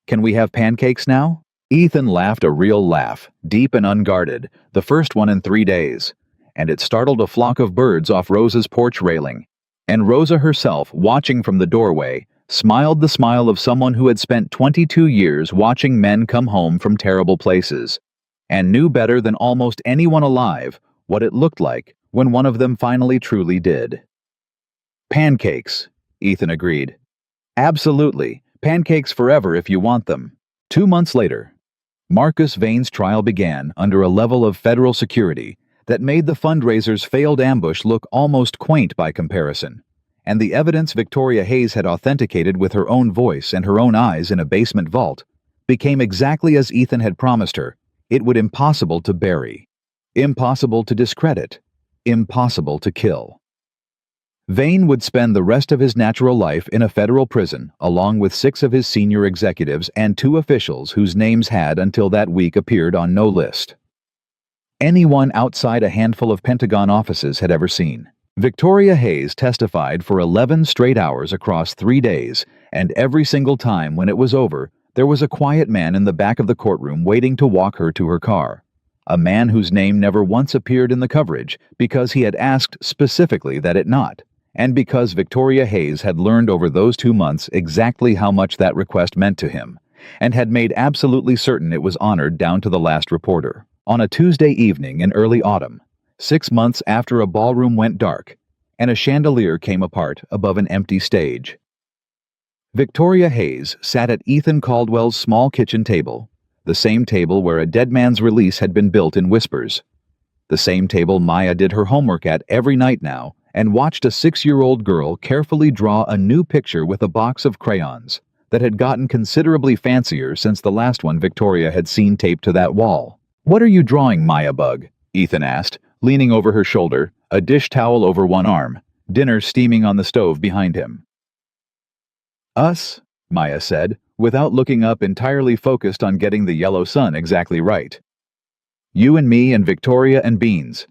"Can we have pancakes now?" Ethan laughed a real laugh, deep and unguarded, the first one in 3 days, and it startled a flock of birds off Rosa's porch railing. And Rosa herself, watching from the doorway, smiled the smile of someone who had spent 22 years watching men come home from terrible places, and knew better than almost anyone alive what it looked like when one of them finally truly did. "Pancakes," Ethan agreed. "Absolutely. Pancakes forever if you want them." 2 months later, Marcus Vane's trial began under a level of federal security that made the fundraiser's failed ambush look almost quaint by comparison, and the evidence Victoria Hayes had authenticated with her own voice and her own eyes in a basement vault became exactly as Ethan had promised her. It would impossible to bury, impossible to discredit, impossible to kill. Vane would spend the rest of his natural life in a federal prison, along with 6 of his senior executives and 2 officials whose names had until that week appeared on no list anyone outside a handful of Pentagon offices had ever seen. Victoria Hayes testified for 11 straight hours across 3 days, and every single time when it was over, there was a quiet man in the back of the courtroom waiting to walk her to her car. A man whose name never once appeared in the coverage because he had asked specifically that it not, and because Victoria Hayes had learned over those 2 months exactly how much that request meant to him, and had made absolutely certain it was honored down to the last reporter. On a Tuesday evening in early autumn, 6 months after a ballroom went dark, and a chandelier came apart above an empty stage, Victoria Hayes sat at Ethan Caldwell's small kitchen table, the same table where a dead man's release had been built in whispers, the same table Maya did her homework at every night now, and watched a 6-year-old girl carefully draw a new picture with a box of crayons that had gotten considerably fancier since the last one Victoria had seen taped to that wall. "What are you drawing, Maya Bug?" Ethan asked, leaning over her shoulder, a dish towel over one arm, dinner steaming on the stove behind him. "Us," Maya said, without looking up, entirely focused on getting the yellow sun exactly right. "You and me and Victoria and Beans.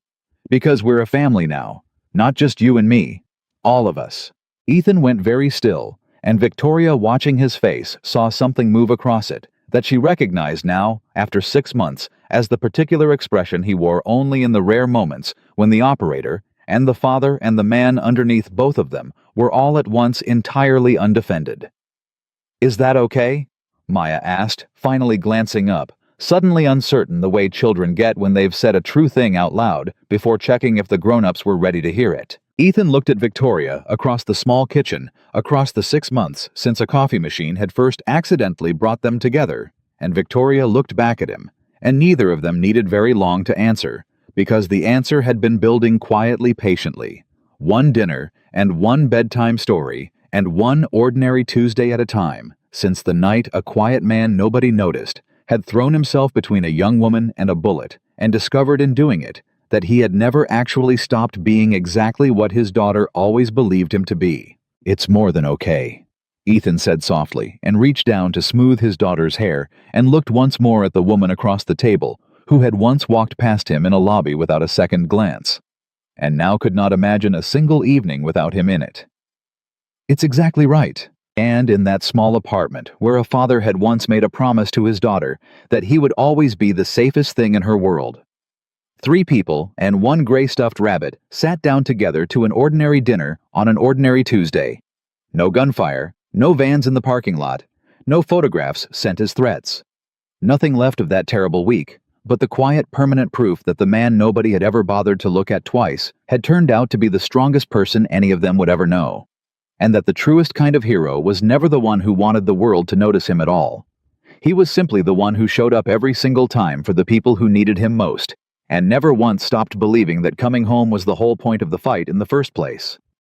Because we're a family now, not just you and me. All of us." Ethan went very still, and Victoria, watching his face, saw something move across it that she recognized now, after 6 months, as the particular expression he wore only in the rare moments when the operator, and the father and the man underneath both of them were all at once entirely undefended. "Is that okay?" Maya asked, finally glancing up, suddenly uncertain the way children get when they've said a true thing out loud before checking if the grown-ups were ready to hear it. Ethan looked at Victoria across the small kitchen, across the 6 months since a coffee machine had first accidentally brought them together, and Victoria looked back at him, and neither of them needed very long to answer, because the answer had been building quietly, patiently. One dinner, and one bedtime story, and one ordinary Tuesday at a time, since the night a quiet man nobody noticed had thrown himself between a young woman and a bullet, and discovered in doing it that he had never actually stopped being exactly what his daughter always believed him to be. "It's more than okay," Ethan said softly, and reached down to smooth his daughter's hair and looked once more at the woman across the table who had once walked past him in a lobby without a second glance, and now could not imagine a single evening without him in it. "It's exactly right." And in that small apartment where a father had once made a promise to his daughter that he would always be the safest thing in her world, 3 people and 1 gray-stuffed rabbit sat down together to an ordinary dinner on an ordinary Tuesday. No gunfire, no vans in the parking lot, no photographs sent as threats. Nothing left of that terrible week, but the quiet, permanent proof that the man nobody had ever bothered to look at twice had turned out to be the strongest person any of them would ever know, and that the truest kind of hero was never the one who wanted the world to notice him at all. He was simply the one who showed up every single time for the people who needed him most, and never once stopped believing that coming home was the whole point of the fight in the first place.